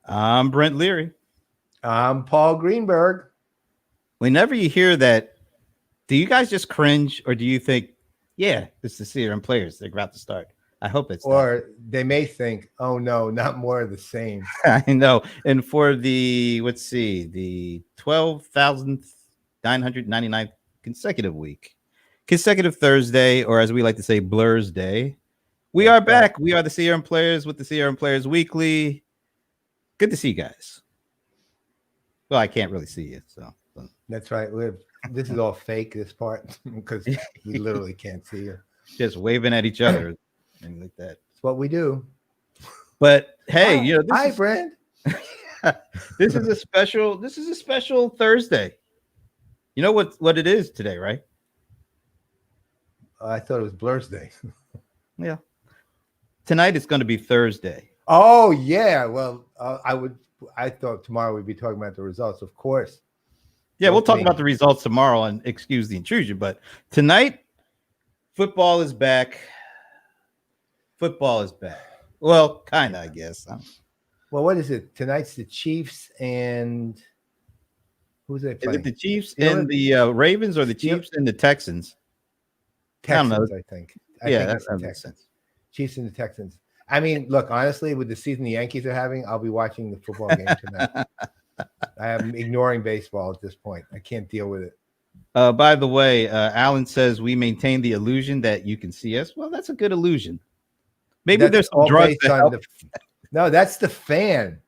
I'm Brent Leary. I'm Paul Greenberg. Whenever you hear that, do you guys just cringe or do you think, yeah, it's the CRM players? They're about to start. I hope it's that. Or they may think, oh no, not more of the same. I know. And for the, let's see, the 12,999th consecutive Thursday, or as we like to say, Blur's Day, we are back. We are the CRM Players with the CRM Players Weekly. Good to see you guys. Well, I can't really see you, so. That's right. This is all fake, this part, because we literally can't see you. Just waving at each other and like that. It's what we do. But hey, hi, Brent. This is a special Thursday. You know what it is today, right? I thought it was Blur's Day. Yeah. Tonight it's going to be Thursday. Oh yeah. Well, I thought tomorrow we'd be talking about the results, of course. Yeah, we'll talk about the results tomorrow and excuse the intrusion. But tonight, football is back. Football is back. Well, kind of, I guess. Well, what is it? Tonight's the Chiefs and who's they playing? Is it the Chiefs and the Ravens or the Chiefs and the Texans? Texans, I think. Yeah, that makes sense. Chiefs and the Texans. I mean, look, honestly, with the season the Yankees are having, I'll be watching the football game tonight. I am ignoring baseball at this point. I can't deal with it. By the way, Alan says we maintain the illusion that you can see us. Well, that's a good illusion. Maybe there's some drugs to help. No, that's the fan.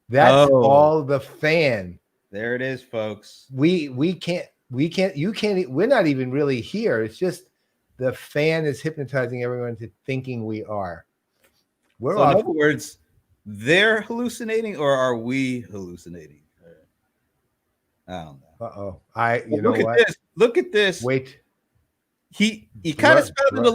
That's all the fan. There it is, folks. We can't. You can't. We're not even really here. It's just the fan is hypnotizing everyone into thinking we are. In other words, they're hallucinating, or are we hallucinating? I don't know. Look at this. Wait. He kind of spelled it a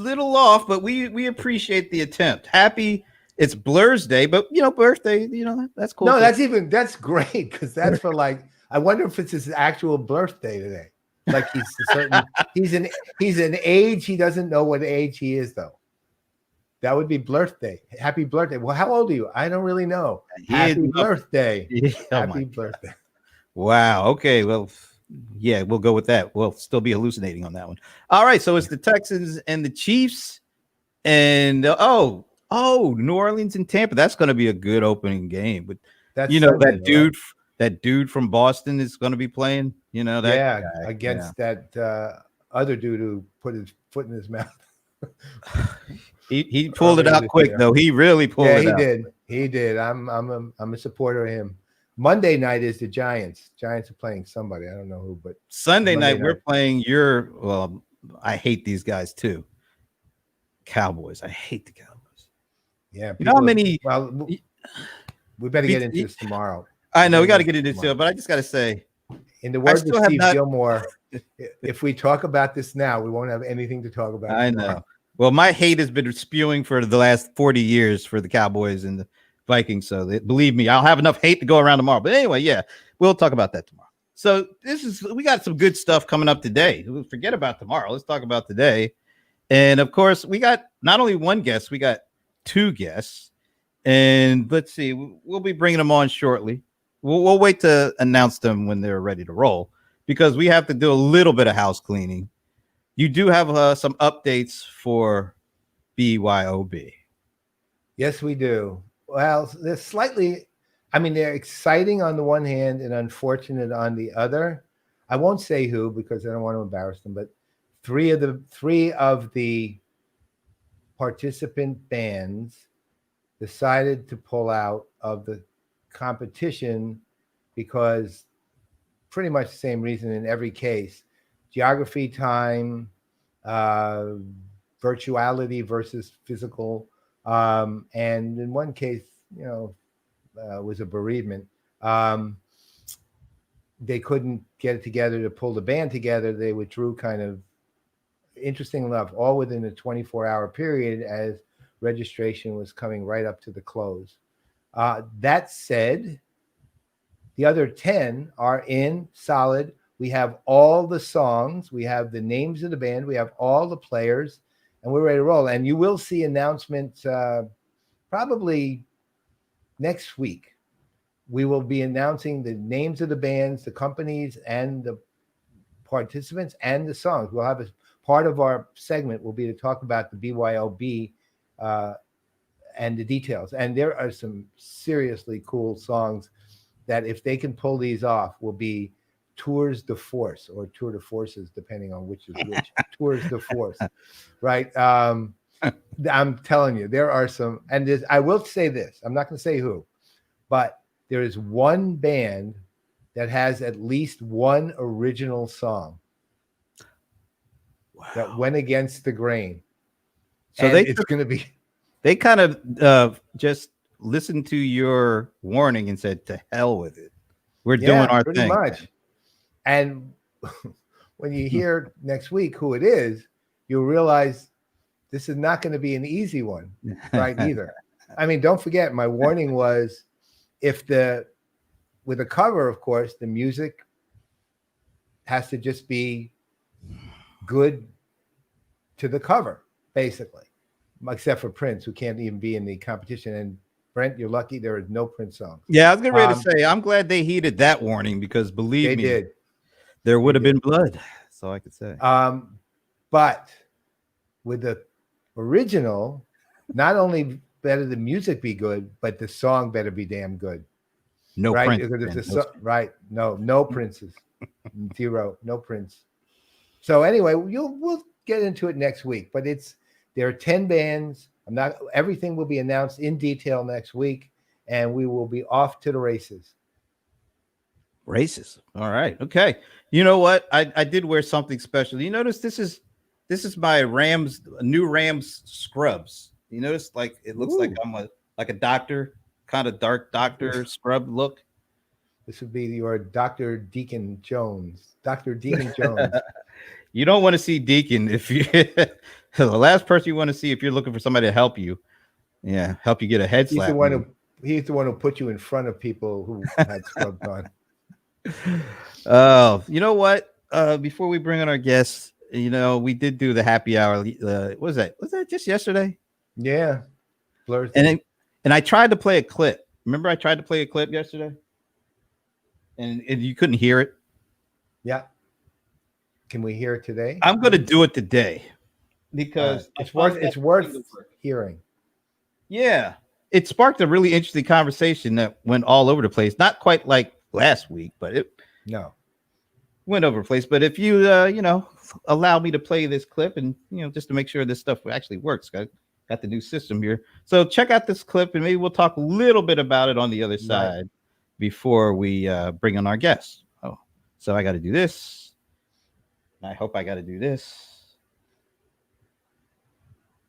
little off, but we appreciate the attempt. Happy it's Blur's Day, but birthday, that's cool. No, that's great because that's for like. I wonder if it's his actual birthday today. Like he's an age he doesn't know what age he is though. That would be birthday. Happy birthday. Well, how old are you? I don't really know. Happy birthday. Happy birthday. Wow. Okay. Well, yeah, we'll go with that. We'll still be hallucinating on that one. All right. So it's the Texans and the Chiefs. And New Orleans and Tampa. That's going to be a good opening game. But that dude from Boston is going to be playing. That guy, against that other dude who put his foot in his mouth. He pulled it out quick though. He really pulled it out. He did. I'm a supporter of him. Monday night is the Giants. Giants are playing somebody. I don't know who, but Sunday night we're playing I hate these guys too. Cowboys. I hate the Cowboys. Yeah. You know how many? Well, we better get into this tomorrow. I know we got to get into it, but I just got to say, in the words of Steve Gillmor, if we talk about this now, we won't have anything to talk about. I know. Well, my hate has been spewing for the last 40 years for the Cowboys and the Vikings. So believe me, I'll have enough hate to go around tomorrow. But anyway, yeah, we'll talk about that tomorrow. So we got some good stuff coming up today. Forget about tomorrow. Let's talk about today. And of course, we got not only one guest, we got two guests. And let's see, we'll be bringing them on shortly. We'll wait to announce them when they're ready to roll because we have to do a little bit of house cleaning. You do have some updates for BYOB. Yes, we do. Well, they're exciting on the one hand and unfortunate on the other. I won't say who because I don't want to embarrass them, but three of the participant bands decided to pull out of the competition because pretty much the same reason in every case. Geography, time, virtuality versus physical, and in one case, was a bereavement. They couldn't get it together to pull the band together. They withdrew kind of, interesting enough, all within a 24-hour period as registration was coming right up to the close. That said, the other 10 are in solid. We have all the songs. We have the names of the band. We have all the players, and we're ready to roll. And you will see announcements probably next week, we will be announcing the names of the bands, the companies, and the participants and the songs. We'll have a part of our segment will be to talk about the BYOB and the details. And there are some seriously cool songs that, if they can pull these off, will be tours de force or tour de forces, depending on which is which. Tours de force, right? I'm telling you, there are some, and I will say this, I'm not going to say who, but there is one band that has at least one original song that went against the grain. So and it's going to be. They kind of just listened to your warning and said, "To hell with it. We're doing our pretty thing." Much. And when you hear next week who it is, you'll realize this is not going to be an easy one, right? Either. I mean, don't forget, my warning was with a cover, of course, the music has to just be good to the cover, basically, except for Prince, who can't even be in the competition. And Brent, you're lucky there is no Prince song. Yeah, I was getting ready to say, I'm glad they heeded that warning, because believe me, there would have been blood. That's all I could say. But with the original, not only better the music be good, but the song better be damn good. No right? Prince. Right. No Princes. Zero. No Prince. So anyway, we'll get into it next week. But there are 10 bands. Everything will be announced in detail next week, and we will be off to the races. Races. All right. Okay. You know what? I did wear something special. You notice this is my new Rams scrubs. You notice, like, it looks like I'm a doctor, kind of dark doctor scrub look. This would be your Dr. Deacon Jones. Dr. Deacon Jones. You don't want to see Deacon if you the last person you want to see if you're looking for somebody to help you. Yeah, help you get a head slap. He's the one who put you in front of people who had scrubs on. Oh, you know what? Before we bring on our guests, we did do the happy hour. What was that? Was that just yesterday? Yeah. And I tried to play a clip. Remember, I tried to play a clip yesterday, and you couldn't hear it. Yeah. Can we hear it today? I'm going to do it today because it's worth hearing. Yeah, it sparked a really interesting conversation that went all over the place. Not quite like last week, but it went over the place. But if you allow me to play this clip, and just to make sure this stuff actually works, got the new system here. So check out this clip, and maybe we'll talk a little bit about it on the other side before we bring on our guests. Oh, so I got to do this. I hope I got to do this.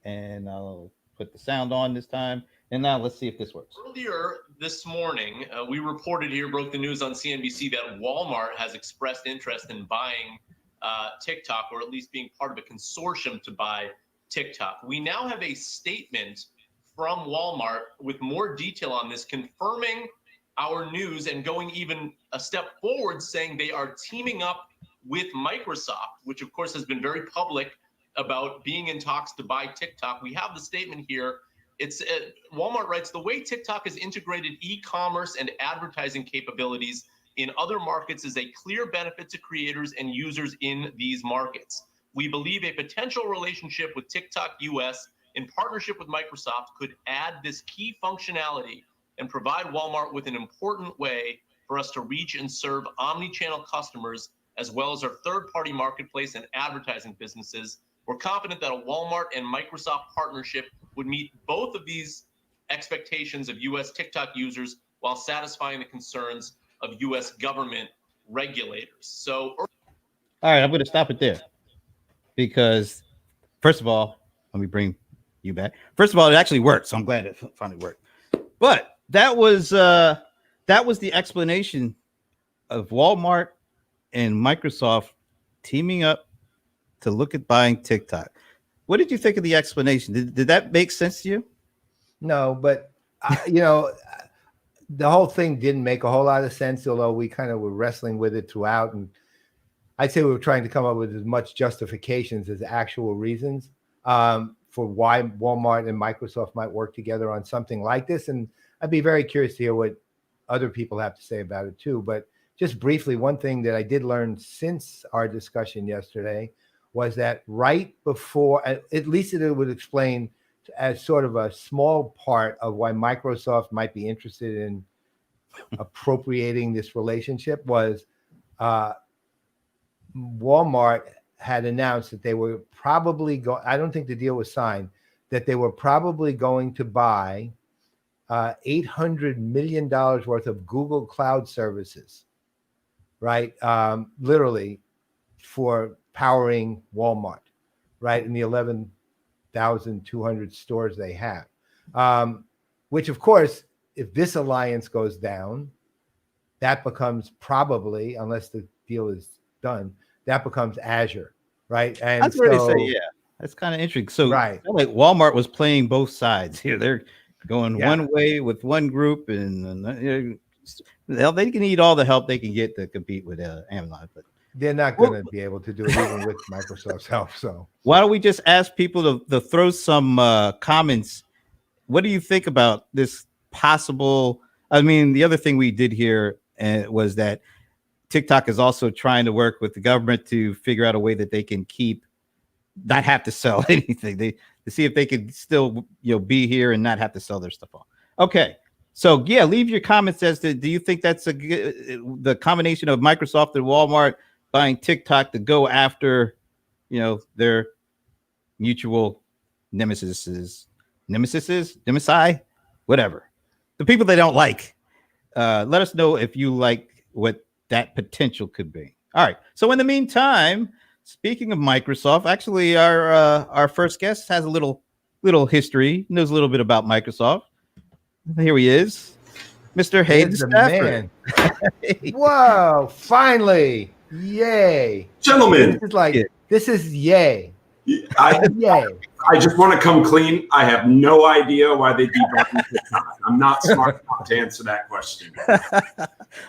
And I'll put the sound on this time. And now let's see if this works. Earlier this morning, we reported here, broke the news on CNBC, that Walmart has expressed interest in buying TikTok, or at least being part of a consortium to buy TikTok. We now have a statement from Walmart with more detail on this, confirming our news and going even a step forward, saying they are teaming up with Microsoft, which of course has been very public about being in talks to buy TikTok. We have the statement here. It's Walmart writes, the way TikTok has integrated e-commerce and advertising capabilities in other markets is a clear benefit to creators and users in these markets. We believe a potential relationship with TikTok US in partnership with Microsoft could add this key functionality and provide Walmart with an important way for us to reach and serve omni-channel customers, as well as our third-party marketplace and advertising businesses. We're confident that a Walmart and Microsoft partnership would meet both of these expectations of U.S. TikTok users while satisfying the concerns of U.S. government regulators. So, all right, I'm going to stop it there because, first of all, let me bring you back. First of all, it actually worked, so I'm glad it finally worked. But that was the explanation of Walmart and Microsoft teaming up to look at buying TikTok. What did you think of the explanation? Did that make sense to you? No, but the whole thing didn't make a whole lot of sense, although we kind of were wrestling with it throughout. And I'd say we were trying to come up with as much justifications as actual reasons. for why Walmart and Microsoft might work together on something like this. And I'd be very curious to hear what other people have to say about it too. But just briefly, one thing that I did learn since our discussion yesterday was that right before, at least it would explain as sort of a small part of why Microsoft might be interested in appropriating this relationship, was Walmart had announced that they were probably I don't think the deal was signed, that they were probably going to buy $800 million worth of Google Cloud services, right? Literally for powering Walmart, right? In the 11,200 stores they have, which of course, if this alliance goes down, that becomes probably, unless the deal is done, that becomes Azure, right? And that's where they say, yeah, that's kind of interesting. So, right, like Walmart was playing both sides here. They're going Yeah. one way with one group, and they can need all the help they can get to compete with Amazon, but they're not going to be able to do it even with Microsoft's help. So why don't we just ask people to throw some comments? What do you think about this possible? I mean, the other thing we did here was that TikTok is also trying to work with the government to figure out a way that they can not have to sell anything. To see if they can still be here and not have to sell their stuff on. Okay, so yeah, leave your comments as to, do you think that's the combination of Microsoft and Walmart buying TikTok to go after their mutual nemesi, whatever, the people they don't like. Let us know if you like what that potential could be. All right. So in the meantime, speaking of Microsoft, actually our first guest has a little history, knows a little bit about Microsoft. Here he is, Mr. Hayden Stafford. Whoa, finally. Yay. Gentlemen. This is yay. Yay. I just want to come clean. I have no idea why they debunked TikTok. I'm not smart enough to answer that question.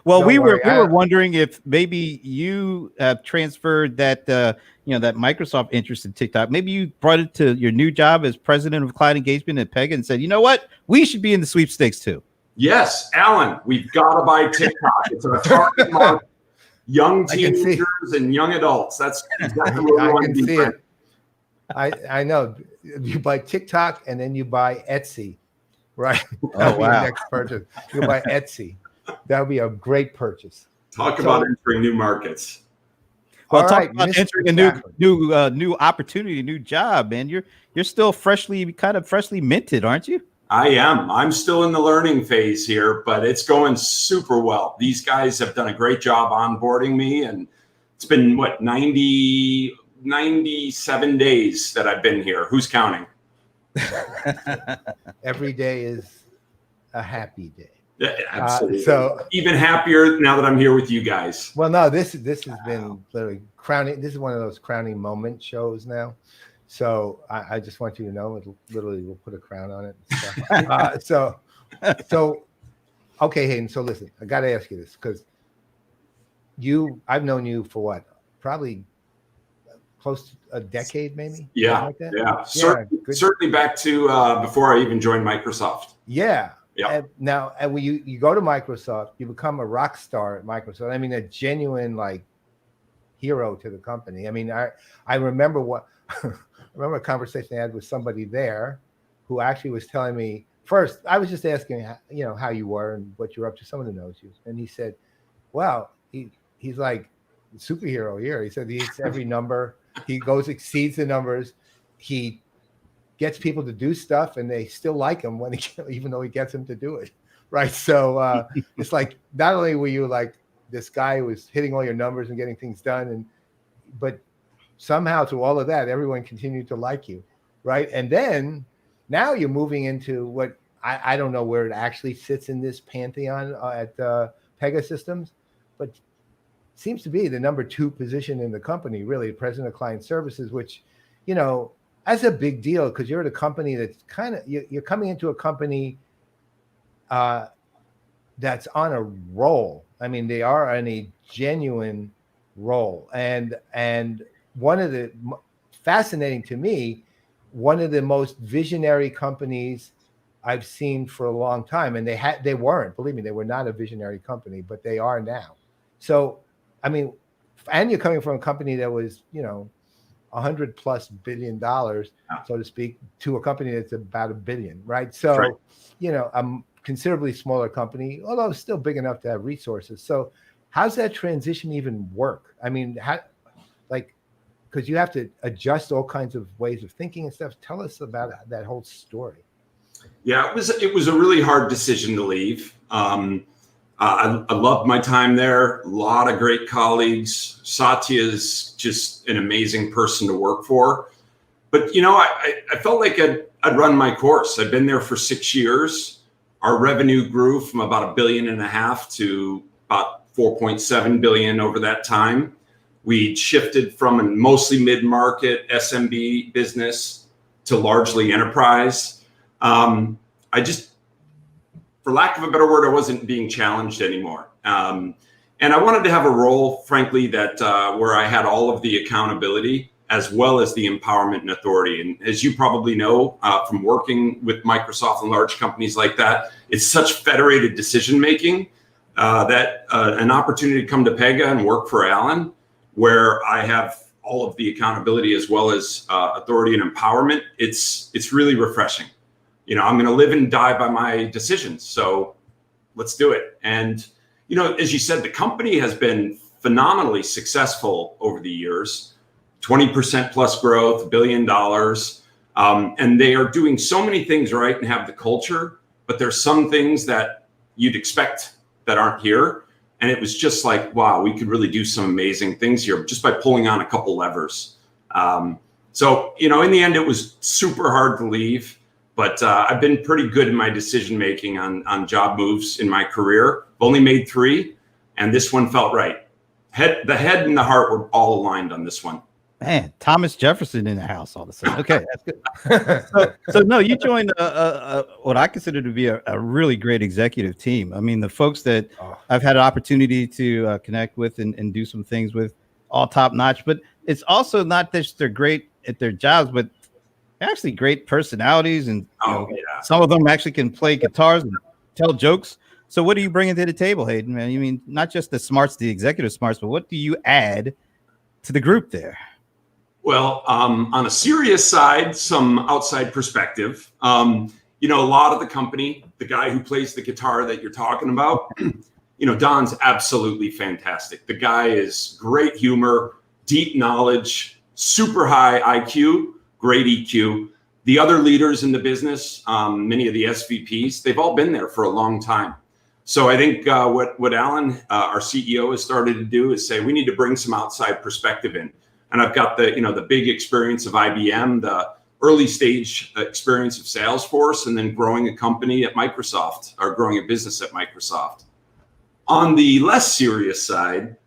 Well, we were wondering if maybe you transferred that that Microsoft interest in TikTok. Maybe you brought it to your new job as president of client engagement at Pega and said, you know what, we should be in the sweepstakes too. Yes, Alan, we've got to buy TikTok. It's our target market. Young teenagers and young adults. That's exactly what we want to do. I know. You buy TikTok and then you buy Etsy, right? Oh, wow. Your next purchase. You buy Etsy. That would be a great purchase. Talk about entering new markets. Well, talk about entering a new opportunity, new job, man. You're still freshly minted, aren't you? I am. I'm still in the learning phase here, but it's going super well. These guys have done a great job onboarding me, and it's been 97 days that I've been here. Who's counting? Every day is a happy day. Yeah, absolutely. So even happier now that I'm here with you guys. Well, no, this has been literally crowning. This is one of those crowning moment shows now. So I just want you to know, we'll put a crown on it. So okay, Hayden. So listen, I got to ask you this because I've known you for what? Probably close to a decade, maybe. Yeah, like that? Yeah. Certainly back to before I even joined Microsoft. Yeah. Yeah. Now, when you go to Microsoft, you become a rock star at Microsoft. I mean, a genuine hero to the company. I mean, I remember a conversation I had with somebody there who actually was telling me, first, I was just asking, how you were and what you're up to. Someone who knows you. And he said, wow, he's like a superhero here. He said he hits every number. He exceeds the numbers. He gets people to do stuff and they still like him even though he gets them to do it. Right. So it's like, not only were you like this guy who was hitting all your numbers and getting things done, but somehow through all of that, everyone continued to like you, right? And then now you're moving into what I don't know where it actually sits in this pantheon at Pega Systems, but seems to be the number 2 position in the company, really, president of client services, which, that's a big deal because you're at a company that's you're coming into a company that's on a roll. I mean, they are on a genuine roll, and one of the fascinating to me one of the most visionary companies I've seen for a long time. And they weren't, believe me, they were not a visionary company, but they are now. So, I mean, and you're coming from a company that was, $100+ billion, so to speak, to a company that's about $1 billion, right? So, right. A considerably smaller company, although still big enough to have resources. So how's that transition even work? I mean, because you have to adjust all kinds of ways of thinking and stuff. Tell us about that whole story. Yeah, it was a really hard decision to leave. I loved my time there. A lot of great colleagues. Satya's just an amazing person to work for. But, I felt like I'd run my course. I've been there for 6 years. Our revenue grew from about $1.5 billion to about 4.7 billion over that time. We shifted from a mostly mid-market SMB business to largely enterprise. For lack of a better word, I wasn't being challenged anymore. And I wanted to have a role, frankly, that where I had all of the accountability as well as the empowerment and authority. And as you probably know from working with Microsoft and large companies like that, it's such federated decision-making that an opportunity to come to Pega and work for Alan, where I have all of the accountability as well as authority and empowerment, it's really refreshing. I'm going to live and die by my decisions. So let's do it. And, as you said, the company has been phenomenally successful over the years, 20% plus growth, $1 billion. And they are doing so many things right and have the culture, but there's some things that you'd expect that aren't here. And it was just like, wow, we could really do some amazing things here just by pulling on a couple levers. So, in the end, it was super hard to leave. But I've been pretty good in my decision-making on job moves in my career. I've only made 3, and this one felt right. The head and the heart were all aligned on this one. Man, Thomas Jefferson in the house all of a sudden. Okay, that's good. so no, you joined what I consider to be a really great executive team. I mean, the folks that I've had an opportunity to connect with and do some things with, all top notch. But it's also not that they're great at their jobs, but actually great personalities, and some of them actually can play guitars and tell jokes. So what are you bringing to the table, Hayden, man? You mean not just the smarts, the executive smarts, but what do you add to the group there? Well, on a serious side, some outside perspective. A lot of the company, the guy who plays the guitar that you're talking about, Don's absolutely fantastic. The guy is great humor, deep knowledge, super high IQ, great EQ. The other leaders in the business, many of the SVPs, they've all been there for a long time. So I think what Alan, our CEO, has started to do is say we need to bring some outside perspective in. And I've got the big experience of IBM, the early stage experience of Salesforce, and then growing a company at Microsoft, or growing a business at Microsoft. On the less serious side,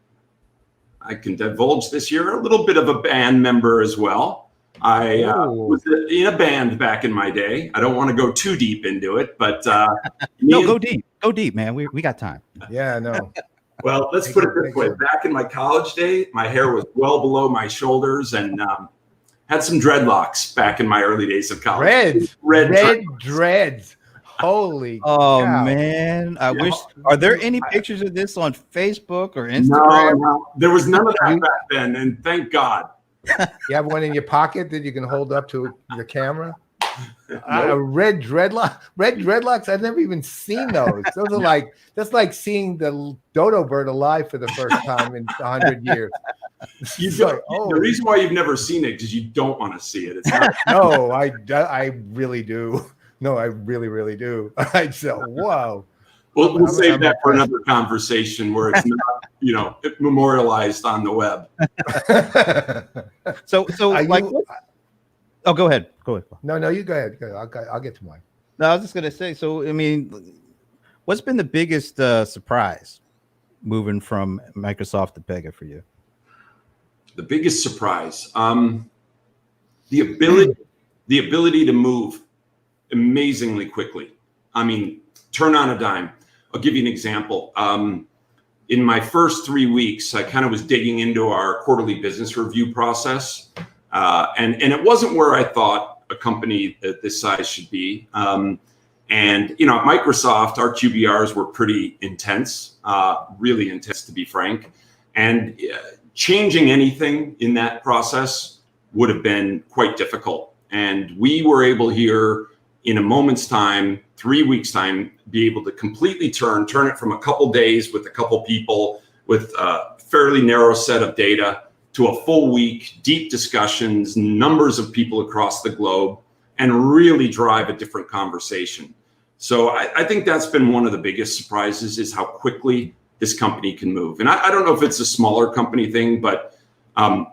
I can divulge this year a little bit of a band member as well. I was in a band back in my day. I don't want to go too deep into it, but no, go deep, man. We got time. Yeah, no. Well, let's put it this way. Back in my college day, my hair was well below my shoulders, and had some dreadlocks back in my early days of college. Red dreads. Holy cow. Man. I wish. Are there any pictures of this on Facebook or Instagram? No. There was none of that back then, and thank God. You have one in your pocket that you can hold up to the camera? Red dreadlocks. I've never even seen those. Those are that's like seeing the dodo bird alive for the first time in 100 years. The reason why you've never seen it is you don't want to see it. It's not. No, I really do. No, I really, really do. I said, whoa. We'll save that for another conversation where it's not, memorialized on the web. So go ahead. No, you go ahead. I'll get to mine. No, I was just gonna say. So, I mean, what's been the biggest surprise moving from Microsoft to Pega for you? The biggest surprise, the ability to move amazingly quickly. I mean, turn on a dime. I'll give you an example. In my first 3 weeks, I kind of was digging into our quarterly business review process. And it wasn't where I thought a company that this size should be. And, you know, at Microsoft, our QBRs were pretty intense, really intense, to be frank. And changing anything in that process would have been quite difficult. And we were able here in a moment's time, 3 weeks time, be able to completely turn it from a couple days with a couple people with a fairly narrow set of data to a full week, deep discussions, numbers of people across the globe, and really drive a different conversation. So I think that's been one of the biggest surprises, is how quickly this company can move. And I don't know if it's a smaller company thing, but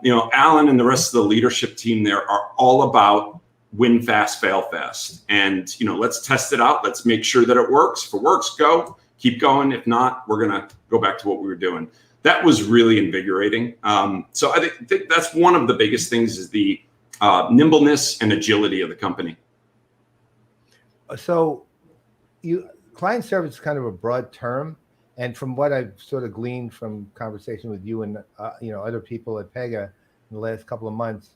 you know, Alan and the rest of the leadership team there are all about win fast, fail fast. And, you know, let's test it out. Let's make sure that it works. If it works, go, keep going. If not, we're going to go back to what we were doing. That was really invigorating. So I think that's one of the biggest things, is the nimbleness and agility of the company. So client service is kind of a broad term. And from what I've sort of gleaned from conversation with you and you know, other people at Pega in the last couple of months,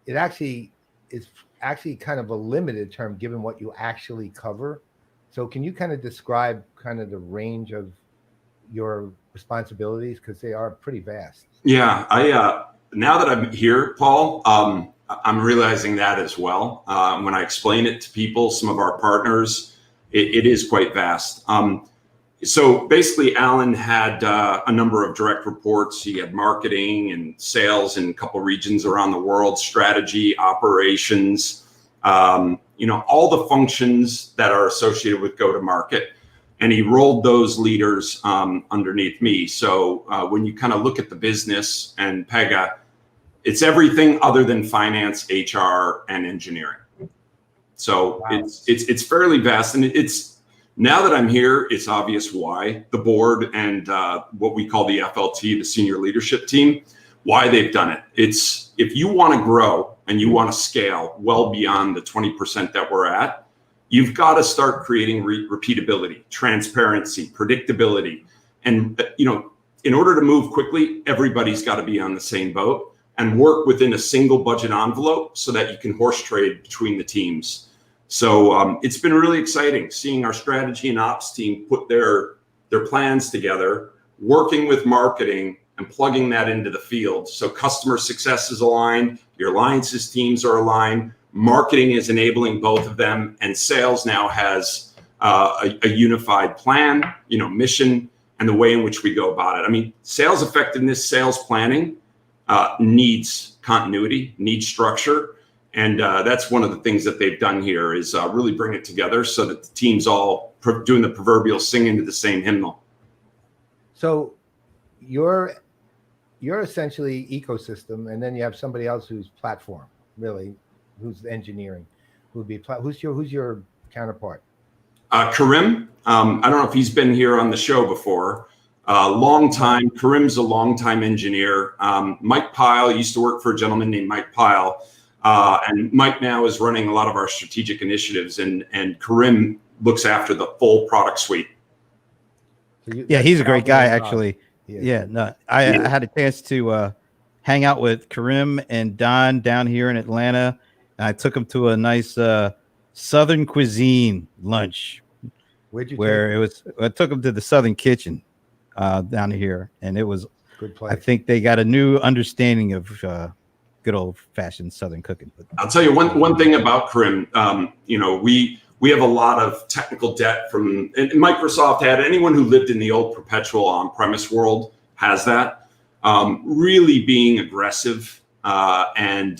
it actually is kind of a limited term given what you actually cover. So can you kind of describe kind of the range of your responsibilities, because they are pretty vast? Yeah, now that I'm here, Paul, I'm realizing that as well. When I explain it to people, some of our partners, it is quite vast. So basically, Alan had a number of direct reports. He had marketing and sales in a couple regions around the world, strategy, operations, you know, all the functions that are associated with go-to-market. And he rolled those leaders underneath me. So when you kind of look at the business and Pega, it's everything other than finance, HR, and engineering. So wow. It's fairly vast, and it's, now that I'm here, it's obvious why the board and what we call the FLT, the senior leadership team, why they've done it. It's, if you want to grow and you want to scale well beyond the 20% that we're at, you've got to start creating repeatability, transparency, predictability. And, you know, in order to move quickly, everybody's got to be on the same boat and work within a single budget envelope so that you can horse trade between the teams. So it's been really exciting seeing our strategy and ops team put their plans together, working with marketing and plugging that into the field. So customer success is aligned, your alliances teams are aligned, marketing is enabling both of them, and sales now has a unified plan, you know, mission, and the way in which we go about it. I mean, sales effectiveness, sales planning needs continuity, needs structure. And that's one of the things that they've done here, is really bring it together so that the team's all doing the proverbial singing to the same hymnal. So you're essentially ecosystem, and then you have somebody else who's platform, really, who's engineering, who's your counterpart? Karim. I don't know if he's been here on the show before. Karim's a long-time engineer. Mike Pyle used to work for a gentleman named Mike Pyle. And Mike now is running a lot of our strategic initiatives, and Karim looks after the full product suite. Yeah, he's a great guy, actually. Yeah, no, I had a chance to hang out with Karim and Don down here in Atlanta. And I took him to a nice Southern cuisine lunch. Where'd you I took him to the Southern Kitchen down here, and it was good place. I think they got a new understanding of good old-fashioned Southern cooking. I'll tell you one thing about Karim. You know, we have a lot of technical debt from, and Microsoft had, anyone who lived in the old perpetual on-premise world has that. Really being aggressive and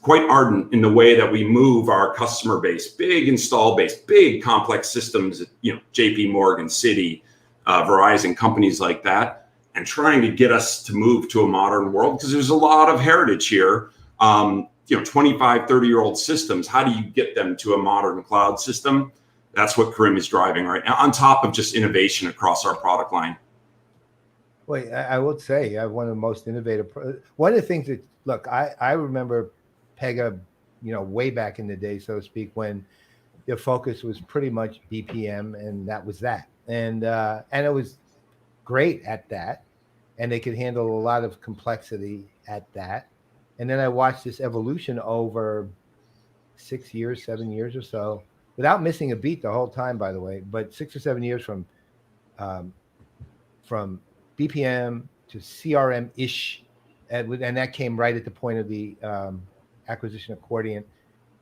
quite ardent in the way that we move our customer base, big install base, big complex systems, you know, JP Citi, Verizon, companies like that, and trying to get us to move to a modern world, because there's a lot of heritage here. You know, 25, 30-year-old systems, how do you get them to a modern cloud system? That's what Karim is driving right now, on top of just innovation across our product line. Well, I would say one of the most innovative. One of the things that, look, I remember Pega, you know, way back in the day, so to speak, when their focus was pretty much BPM, and that was that. And it was great at that, and they could handle a lot of complexity at that. And then I watched this evolution over 6 years, 7 years or so, without missing a beat the whole time, by the way, but 6 or 7 years from BPM to CRM-ish, and that came right at the point of the acquisition of Cordiant,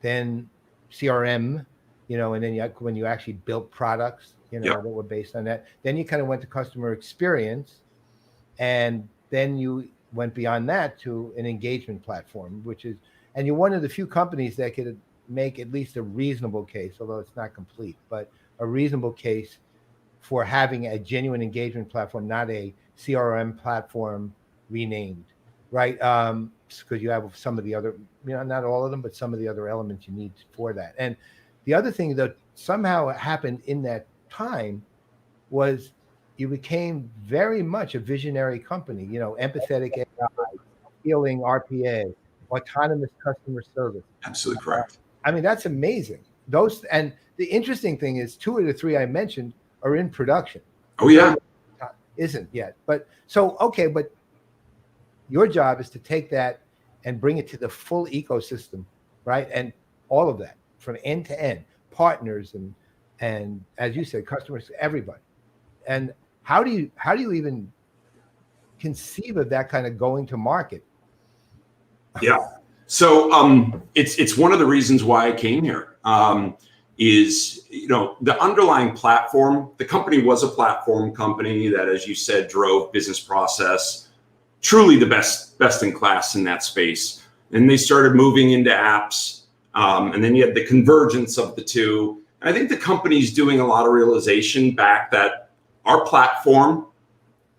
then CRM, and then when you actually built products, that were based on that, then you kind of went to customer experience, and then you went beyond that to an engagement platform, and you're one of the few companies that could make at least a reasonable case, although it's not complete, but a reasonable case for having a genuine engagement platform, not a CRM platform renamed, right? Because you have some of the other, not all of them, but some of the other elements you need for that. And the other thing that somehow happened in that time was you became very much a visionary company, empathetic AI, healing RPA, autonomous customer service. Absolutely correct. I mean, that's amazing. And the interesting thing is 2 of the 3 I mentioned are in production. Oh yeah. Isn't yet. But your job is to take that and bring it to the full ecosystem, right? And all of that from end to end, partners and as you said, customers, everybody. And how do you even conceive of that kind of going to market? Yeah. So it's one of the reasons why I came here. Is the underlying platform, the company was a platform company that, as you said, drove business process, truly the best in class in that space. And they started moving into apps, and then you had the convergence of the two. And I think the company's doing a lot of realization back that our platform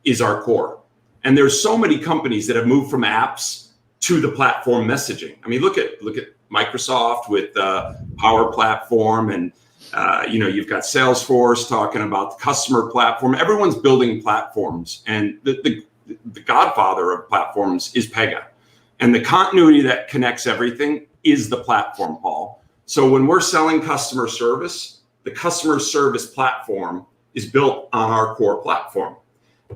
is our core. And there's so many companies that have moved from apps to the platform messaging. I mean, look at Microsoft with Power Platform, and you've got Salesforce talking about the customer platform. Everyone's building platforms, and the godfather of platforms is Pega, and the continuity that connects everything is the platform, Paul. So when we're selling customer service, the customer service platform is built on our core platform.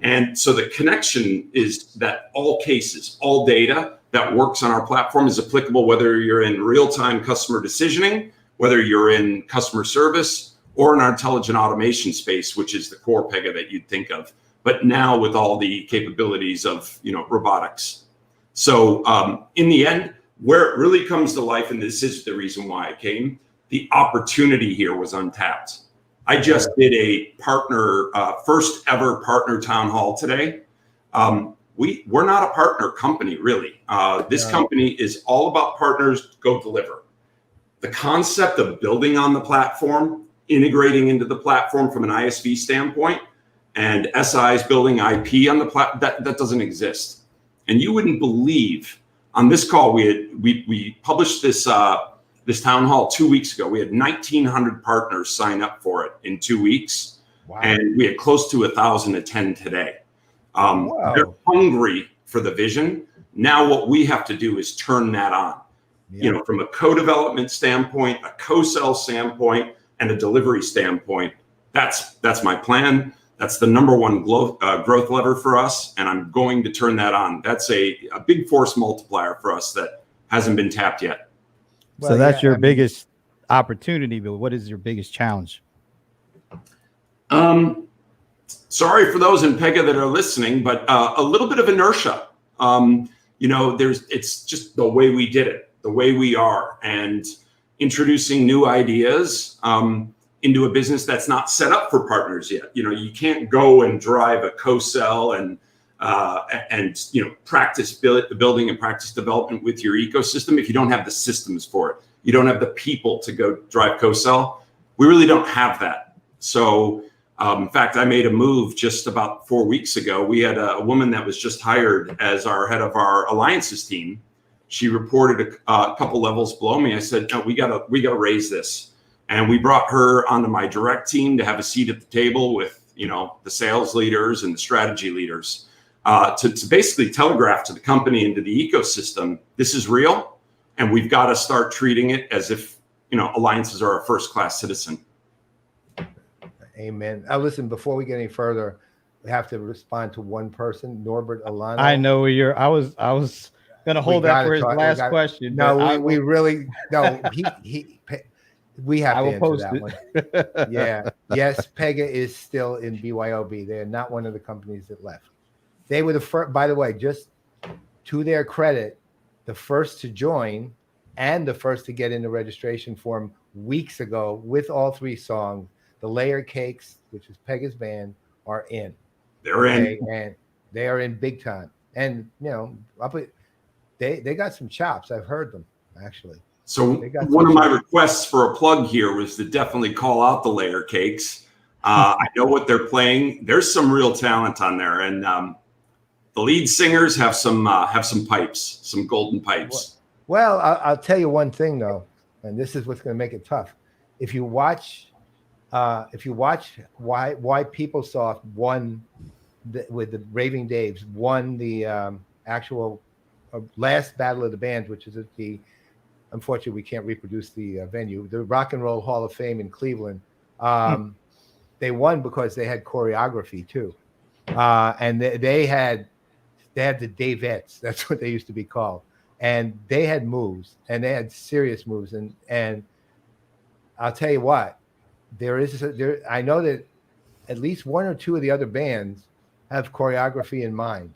And so the connection is that all cases, all data that works on our platform is applicable, whether you're in real-time customer decisioning, whether you're in customer service, or in our intelligent automation space, which is the core Pega that you'd think of, but now with all the capabilities of robotics. So in the end, where it really comes to life, and this is the reason why I came, the opportunity here was untapped. I just did a partner, first ever partner town hall today. We're not a partner company, really. This company is all about partners go deliver. The concept of building on the platform, integrating into the platform from an ISV standpoint, and SIs building IP on the platform, that doesn't exist. And you wouldn't believe, on this call, we published this town hall 2 weeks ago. We had 1,900 partners sign up for it in 2 weeks. Wow. And we had close to 1,000 attend today. Wow. They're hungry for the vision. Now what we have to do is turn that on, from a co-development standpoint, a co-sell standpoint, and a delivery standpoint. That's my plan. That's the number one growth lever for us, and I'm going to turn that on. That's a big force multiplier for us that hasn't been tapped yet. Well, so that's your biggest opportunity, but what is your biggest challenge? Sorry for those in Pega that are listening, but a little bit of inertia. It's just the way we did it, the way we are, and introducing new ideas into a business that's not set up for partners yet. You can't go and drive a co-sell and practice building and practice development with your ecosystem if you don't have the systems for it. You don't have the people to go drive co-sell. We really don't have that. So in fact, I made a move just about 4 weeks ago. We had a woman that was just hired as our head of our alliances team. She reported a couple levels below me. I said, no, we gotta raise this. And we brought her onto my direct team to have a seat at the table with, the sales leaders and the strategy leaders to basically telegraph to the company and to the ecosystem, this is real. And we've got to start treating it as if, alliances are a first-class citizen. Amen. Now, listen, before we get any further, we have to respond to one person, Norbert Alano. I know where you're. I was Gonna hold that for his last question. No, we really no. We have I to will answer post that it. one. Yeah. Yes, Pega is still in BYOB. They are not one of the companies that left. They were the first, by the way, just to their credit, the first to join and the first to get in the registration form weeks ago with all 3 songs. The Layer Cakes, which is Pega's band, are in. They're in. And they are in big time. And, they got some chops. I've heard them, actually. So one of my requests for a plug here was to definitely call out the Layer Cakes. I know what they're playing. There's some real talent on there, and the lead singers have some pipes, some golden pipes. Well, I'll tell you one thing though, and this is what's going to make it tough. If you watch why PeopleSoft won with the Raving Daves won the actual last Battle of the Bands, which is at the, unfortunately we can't reproduce the venue, the Rock and Roll Hall of Fame in Cleveland. They won because they had choreography too, and they had the Davettes. That's what they used to be called, and they had moves, and they had serious moves, and I'll tell you what, I know that at least 1 or 2 of the other bands have choreography in mind.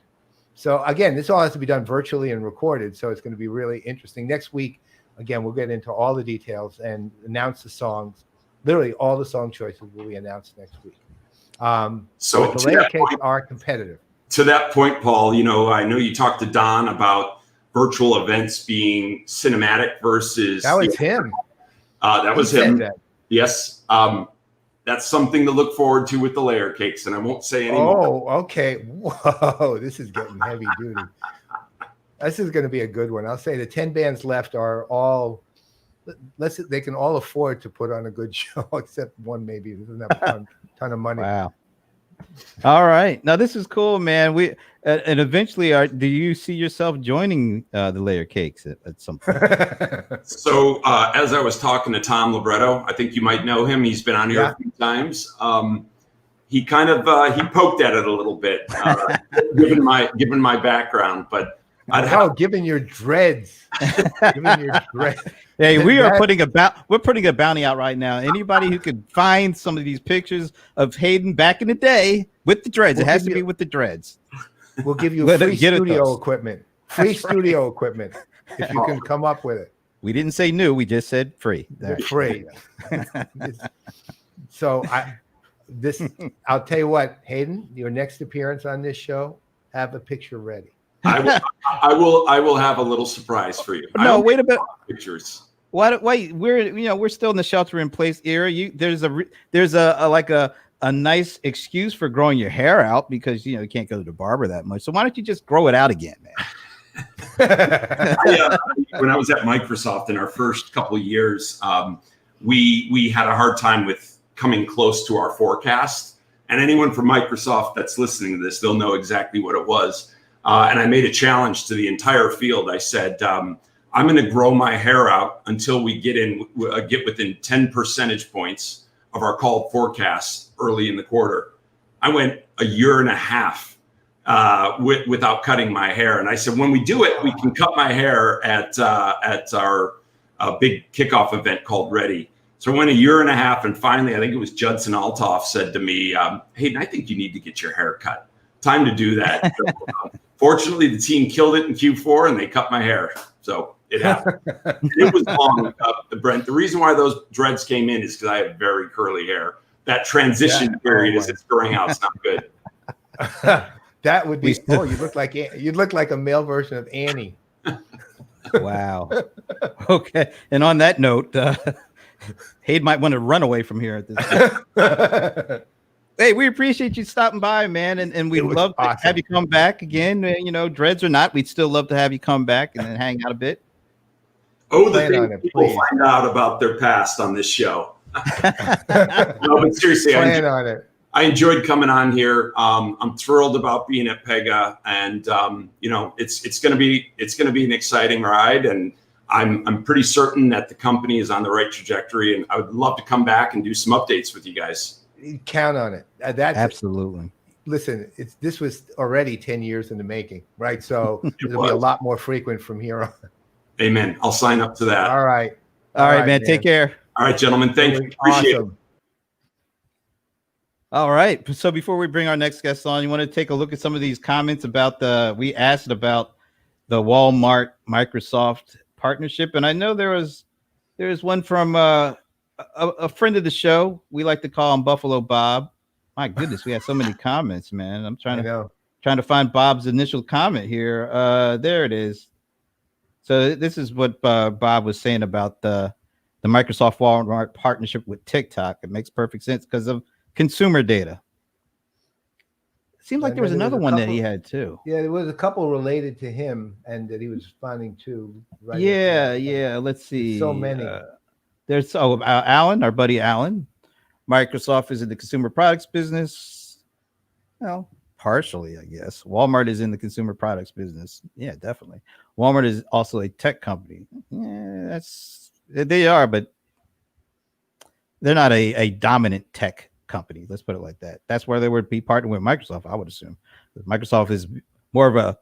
So again, this all has to be done virtually and recorded, so it's going to be really interesting. Next week, again, we'll get into all the details and announce the songs. Literally, all the song choices will be announced next week. So the Layer Cakes are competitive. To that point, Paul, I know you talked to Don about virtual events being cinematic versus. That was him. That was him. Yes. That's something to look forward to with the Layer Cakes, and I won't say anymore. Oh, okay. Whoa, this is getting heavy duty. This is going to be a good one. I'll say the 10 bands left are all. They can all afford to put on a good show, except one maybe doesn't have a ton of money. Wow. All right. Now this is cool, man. And eventually, do you see yourself joining the Layer Cakes at some point? So as I was talking to Tom Libretto, I think you might know him. He's been on here a few times. He kind of he poked at it a little bit, given my background, but. Given your dreads. Given your dreads. Hey, we're putting a bounty out right now. Anybody who can find some of these pictures of Hayden back in the day with the dreads, it has to be with the dreads. We'll give you free studio equipment. Free studio equipment if you can come up with it. We didn't say new, we just said free. Free. So I'll tell you what, Hayden, your next appearance on this show, have a picture ready. I will have a little surprise for you. No, wait a bit. Pictures. Wait, we're still in the shelter in place era. There's a nice excuse for growing your hair out because you can't go to the barber that much. So why don't you just grow it out again, man? When I was at Microsoft in our first couple of years, we had a hard time with coming close to our forecast. And anyone from Microsoft that's listening to this, they'll know exactly what it was. And I made a challenge to the entire field. I said, I'm going to grow my hair out until we get within 10 percentage points of our called forecast early in the quarter. I went a year and a half without cutting my hair. And I said, when we do it, we can cut my hair at our big kickoff event called Ready. So I went a year and a half. And finally, I think it was Judson Althoff said to me, Hayden, I think you need to get your hair cut. Time to do that. Fortunately, the team killed it in Q4 and they cut my hair. So it happened. It was long, Brent. The reason why those dreads came in is because I have very curly hair. That transition period as it's growing out is not good. That would be you'd look like a male version of Annie. Wow. Okay. And on that note, Hayden might want to run away from here at this point. Hey, we appreciate you stopping by, man, and we'd love to have you come back again. Dreads or not, we'd still love to have you come back and then hang out a bit. Oh, the things people find out about their past on this show. No, but seriously, I enjoyed coming on here. I'm thrilled about being at Pega, and it's going to be an exciting ride, and I'm pretty certain that the company is on the right trajectory, and I would love to come back and do some updates with you guys. Count on it. That's absolutely. listen, this was already 10 years in the making, right? So it'll be a lot more frequent from here on. Amen. I'll sign up to that. All right. All right, man. Take care. All right, gentlemen. Thank you. Appreciate it. All right. So before we bring our next guest on, you want to take a look at some of these comments about we asked about the Walmart Microsoft partnership. And I know there was one from a friend of the show. We like to call him Buffalo Bob. My goodness, we had so many comments, man. I'm trying to find Bob's initial comment here. There it is. So this is what Bob was saying about the Microsoft Walmart partnership with TikTok. It makes perfect sense because of consumer data. It seemed like there was another one that he had too. Yeah, there was a couple related to him and that he was responding to. Right. Yeah. Let's see. So many. There's Alan, our buddy Alan. Microsoft is in the consumer products business. Well, partially, I guess. Walmart is in the consumer products business. Yeah, definitely. Walmart is also a tech company. Yeah, they are, but they're not a dominant tech company. Let's put it like that. That's where they would be partnering with Microsoft, I would assume. Microsoft is more of a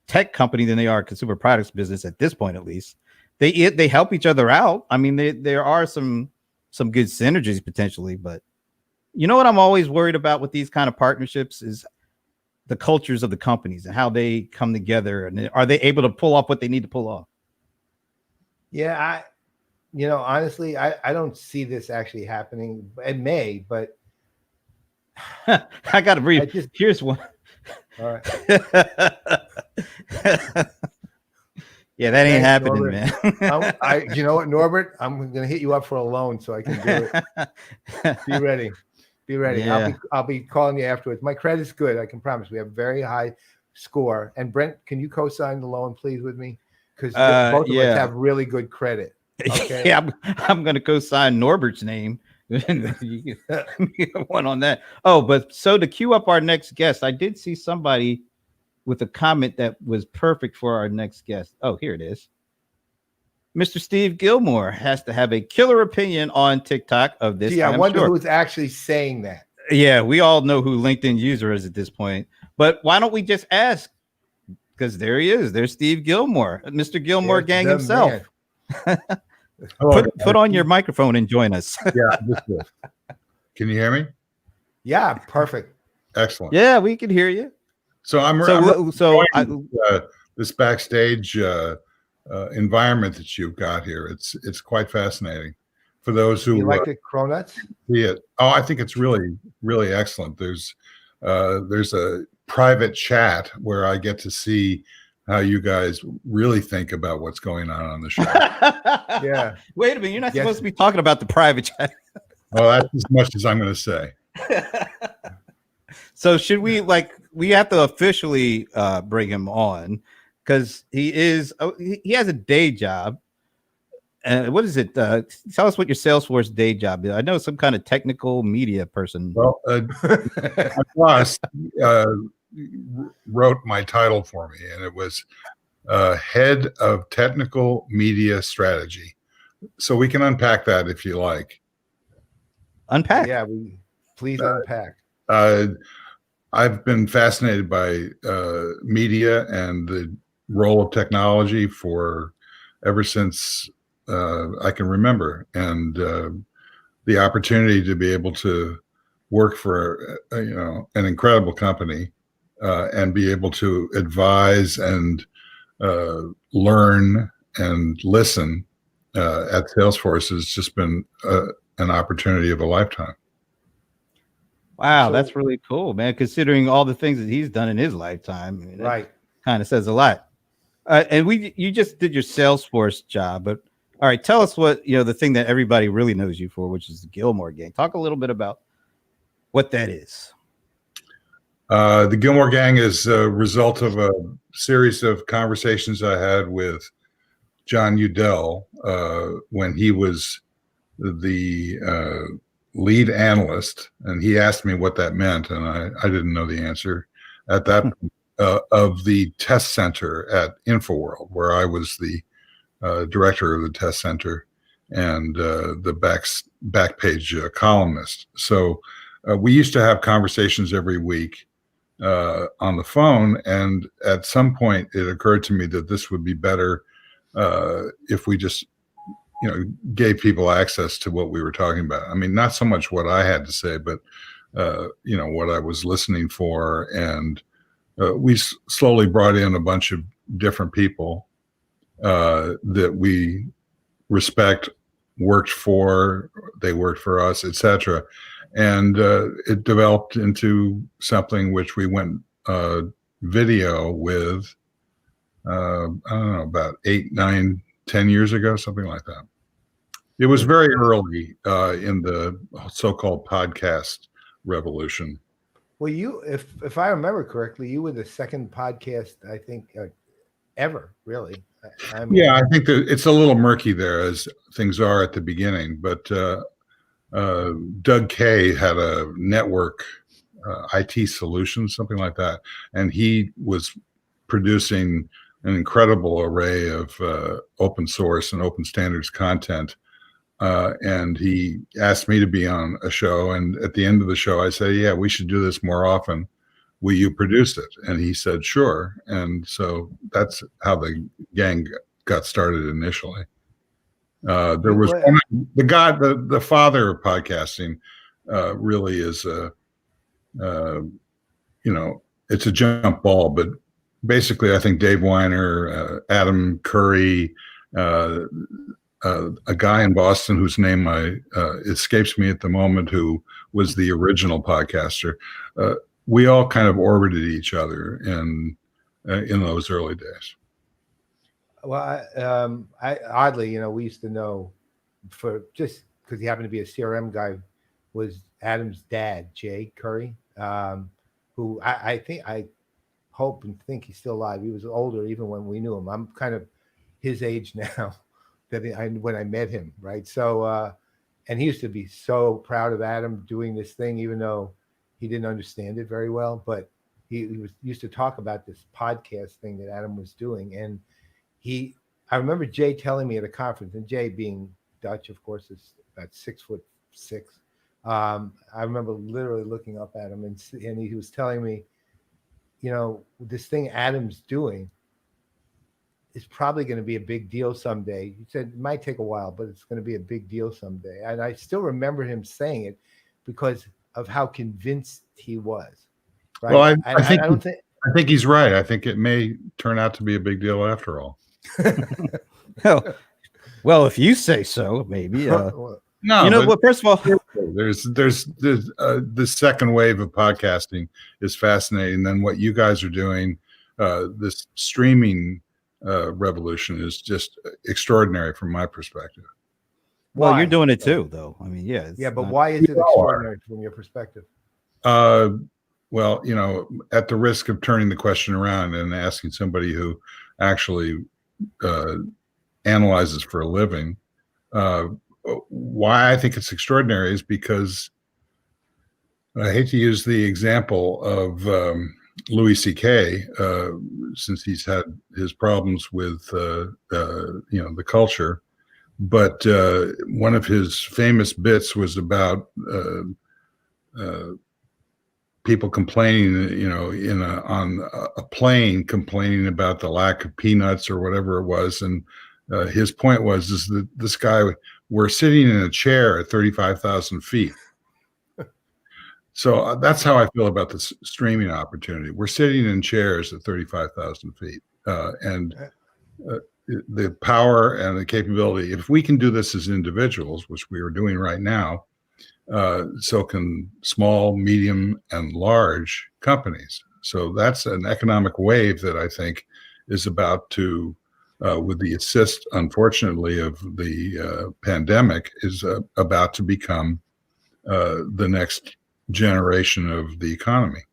tech company than they are a consumer products business at this point, at least. They help each other out. I mean, there are some good synergies potentially, but you know what I'm always worried about with these kind of partnerships is the cultures of the companies and how they come together, and are they able to pull off what they need to pull off? Yeah, honestly, I don't see this actually happening. It may, but I got to read. Here's one. All right. Yeah, that ain't happening, Norbert. Man. You know what, Norbert? I'm going to hit you up for a loan so I can do it. Be ready. Yeah. I'll be calling you afterwards. My credit's good. I can promise. We have a very high score. And Brent, can you co-sign the loan, please, with me? Because both of us have really good credit. Okay. Yeah, I'm going to co-sign Norbert's name. You get one on that. Oh, but so to queue up our next guest, I did see somebody with a comment that was perfect for our next guest. Oh, here it is. Mr. Steve Gillmor has to have a killer opinion on TikTok of this. Gee, I wonder who's actually saying that. Yeah, we all know who LinkedIn user is at this point. But why don't we just ask? Because there he is. There's Steve Gillmor, Mr. GillmorGang himself. Put on your microphone and join us. Yeah, this is. Can you hear me? Yeah, perfect. Excellent. Yeah, we can hear you. So this backstage environment that you've got here, it's quite fascinating for those who like the cronuts. See it. Oh, I think it's really, really excellent. There's a private chat where I get to see how you guys really think about what's going on the show. Yeah. Wait a minute, you're not supposed to be talking about the private chat. Well, that's as much as I'm going to say. So should we have to officially bring him on because he has a day job. And what is it? Tell us what your Salesforce day job is. I know some kind of technical media person. Well, my boss wrote my title for me, and it was Head of Technical Media Strategy. So we can unpack that if you like. Unpack? Yeah, please unpack. I've been fascinated by media and the role of technology ever since I can remember, and the opportunity to be able to work for an incredible company and be able to advise and learn and listen at Salesforce has just been an opportunity of a lifetime. Wow, that's really cool, man. Considering all the things that he's done in his lifetime, I mean, right? Kind of says a lot. And you just did your Salesforce job, but all right, tell us what the thing that everybody really knows you for, which is the GillmorGang. Talk a little bit about what that is. The GillmorGang is a result of a series of conversations I had with John Udell when he was the lead analyst, and he asked me what that meant, and I didn't know the answer at that point, of the test center at InfoWorld, where I was the director of the test center and the back page columnist. So we used to have conversations every week on the phone. And at some point, it occurred to me that this would be better if we just, gave people access to what we were talking about. I mean, not so much what I had to say, but what I was listening for. And we slowly brought in a bunch of different people that we respect, they worked for us, etc. And it developed into something which we went video with, I don't know, about 8, 9, 10 years ago, something like that. It was very early in the so-called podcast revolution. Well, if I remember correctly, you were the second podcast, I think, ever, really. I mean, yeah, I think that it's a little murky there as things are at the beginning, but Doug Kay had a network, IT solutions, something like that, and he was producing an incredible array of open source and open standards content. And he asked me to be on a show. And at the end of the show, I said, yeah, we should do this more often. Will you produce it? And he said, sure. And so that's how the gang got started initially. There was the father of podcasting really is it's a jump ball, but basically I think Dave Weiner, Adam Curry, a guy in Boston whose name escapes me at the moment, who was the original podcaster. We all kind of orbited each other in those early days. Well, I oddly, we used to know, for just because he happened to be a CRM guy, was Adam's dad, Jay Curry, who I hope and think he's still alive. He was older even when we knew him. I'm kind of his age now. When I met him, right? So, and he used to be so proud of Adam doing this thing, even though he didn't understand it very well. But he used to talk about this podcast thing that Adam was doing, and I remember Jay telling me at a conference, and Jay, being Dutch, of course, is about 6'6". I remember literally looking up at him, and he was telling me, this thing Adam's doing is probably going to be a big deal someday. He said it might take a while, but it's going to be a big deal someday. And I still remember him saying it because of how convinced he was. Right? Well, I think he's right. I think it may turn out to be a big deal after all. Well, if you say so, maybe. No, first of all, there's the second wave of podcasting is fascinating. Then what you guys are doing, this streaming revolution is just extraordinary from my perspective. Well, you're doing it too, though. I mean, yeah. But why is it extraordinary from your perspective? Well, at the risk of turning the question around and asking somebody who actually analyzes for a living, why I think it's extraordinary is because I hate to use the example of Louis C.K., since he's had his problems with the culture, but one of his famous bits was about people complaining, on a plane, complaining about the lack of peanuts or whatever it was, and his point is that this guy, we're sitting in a chair at 35,000 feet. So that's how I feel about this streaming opportunity. We're sitting in chairs at 35,000 feet, and the power and the capability, if we can do this as individuals, which we are doing right now, so can small, medium, and large companies. So that's an economic wave that I think is about to, with the assist, unfortunately, of the pandemic, is about to become the next generation of the economy.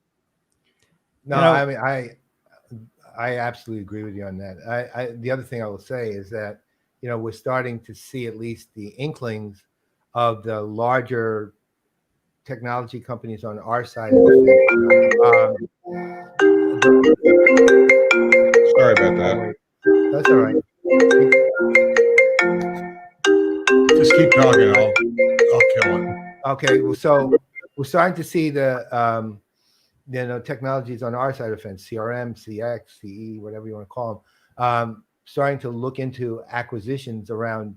No, I mean, I absolutely agree with you on that. The other thing I will say is that, we're starting to see at least the inklings of the larger technology companies on our side of the thing. Sorry about that. That's all right. Just keep talking. I'll kill it. Okay. Well, so we're starting to see the technologies on our side of the fence, CRM, CX, CE, whatever you want to call them, starting to look into acquisitions around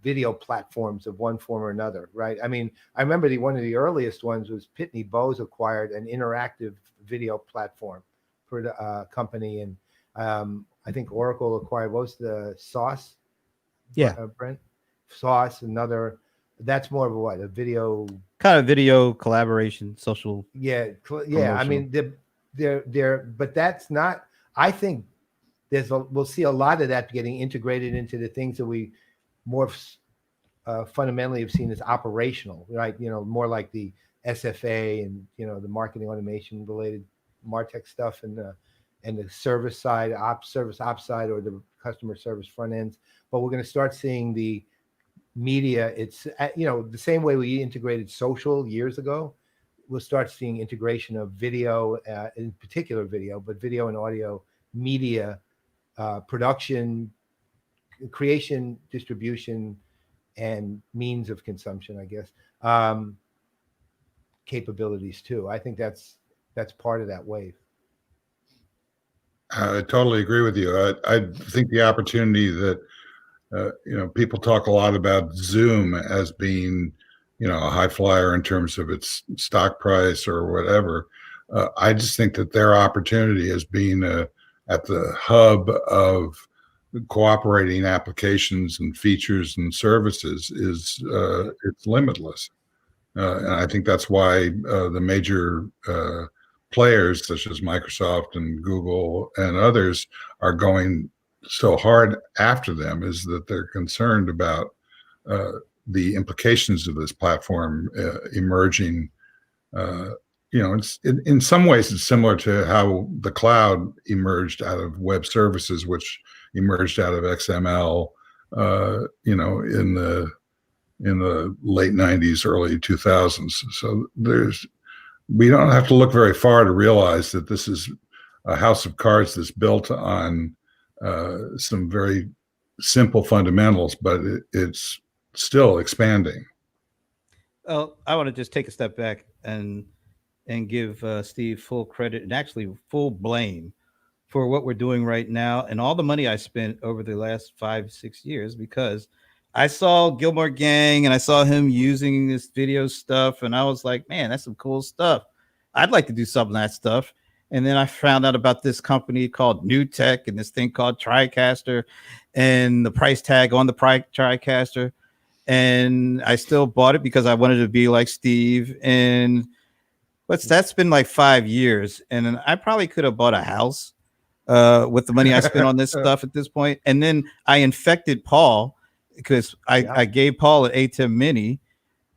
video platforms of one form or another, right? I mean, I remember one of the earliest ones was Pitney Bowes acquired an interactive video platform for the company, and I think Oracle acquired, what was the Sauce? Yeah, Brent? Sauce, another. That's more of a video kind of video collaboration, social. Yeah. I mean, they're, but that's not. I think we'll see a lot of that getting integrated into the things that we more fundamentally have seen as operational, right? More like the SFA and the marketing automation related MarTech stuff, and the service side, service ops side, or the customer service front ends. But we're going to start seeing the media. It's the same way we integrated social years ago. We'll start seeing integration of video, in particular video, but video and audio media production, creation, distribution, and means of consumption, I guess, capabilities too. I think that's part of that wave. I totally agree with you. I think the opportunity that people talk a lot about Zoom as being a high flyer in terms of its stock price or whatever. I just think that their opportunity as being at the hub of cooperating applications and features and services is it's limitless. And I think that's why the major players such as Microsoft and Google and others are going so hard after them, is that they're concerned about the implications of this platform emerging. It's in some ways it's similar to how the cloud emerged out of web services, which emerged out of XML, in the late 90s, early 2000s. So we don't have to look very far to realize that this is a house of cards that's built on some very simple fundamentals, but it's still expanding. Well, I want to just take a step back and give Steve full credit and actually full blame for what we're doing right now and all the money I spent over the last 5-6 years, because I saw GillmorGang and I saw him using this video stuff, and I was like, man, that's some cool stuff. I'd like to do some of that stuff. And then I found out about this company called New Tech and this thing called TriCaster and the price tag on the TriCaster. And I still bought it because I wanted to be like Steve. And that's been like 5 years. And then I probably could have bought a house with the money I spent on this stuff at this point. And then I infected Paul because I gave Paul an ATEM Mini.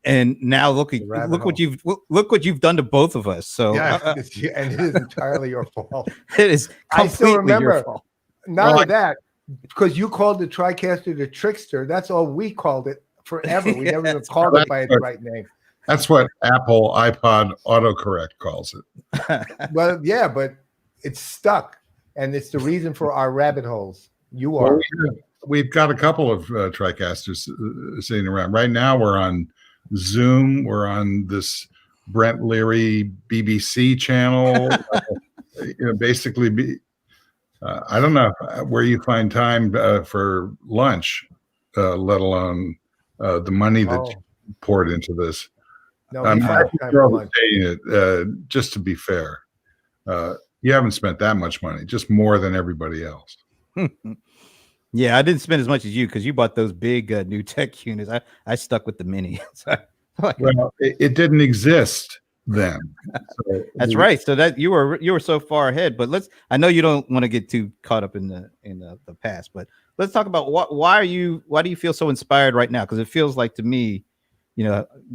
And now look what you've done to both of us. So and it is entirely your fault. It is completely your fault. Not only that, because you called the TriCaster the Trickster. That's all we called it forever. We never even called it by its right name. That's what Apple iPod autocorrect calls it. Well, yeah, but it's stuck, and it's the reason for our rabbit holes. You are. Well, we've got a couple of TriCasters sitting around right now. We're on Zoom. We're on this Brent Leary BBC channel. Basically, I don't know where you find time for lunch, let alone the money that you poured into this. No, I'm saying it just to be fair. You haven't spent that much money, just more than everybody else. Yeah, I didn't spend as much as you because you bought those big New Tech units. I stuck with the Mini. Well, it didn't exist then. So that's right. So that you were so far ahead. But I know you don't want to get too caught up in the past, but let's talk about why do you feel so inspired right now? Because it feels like to me,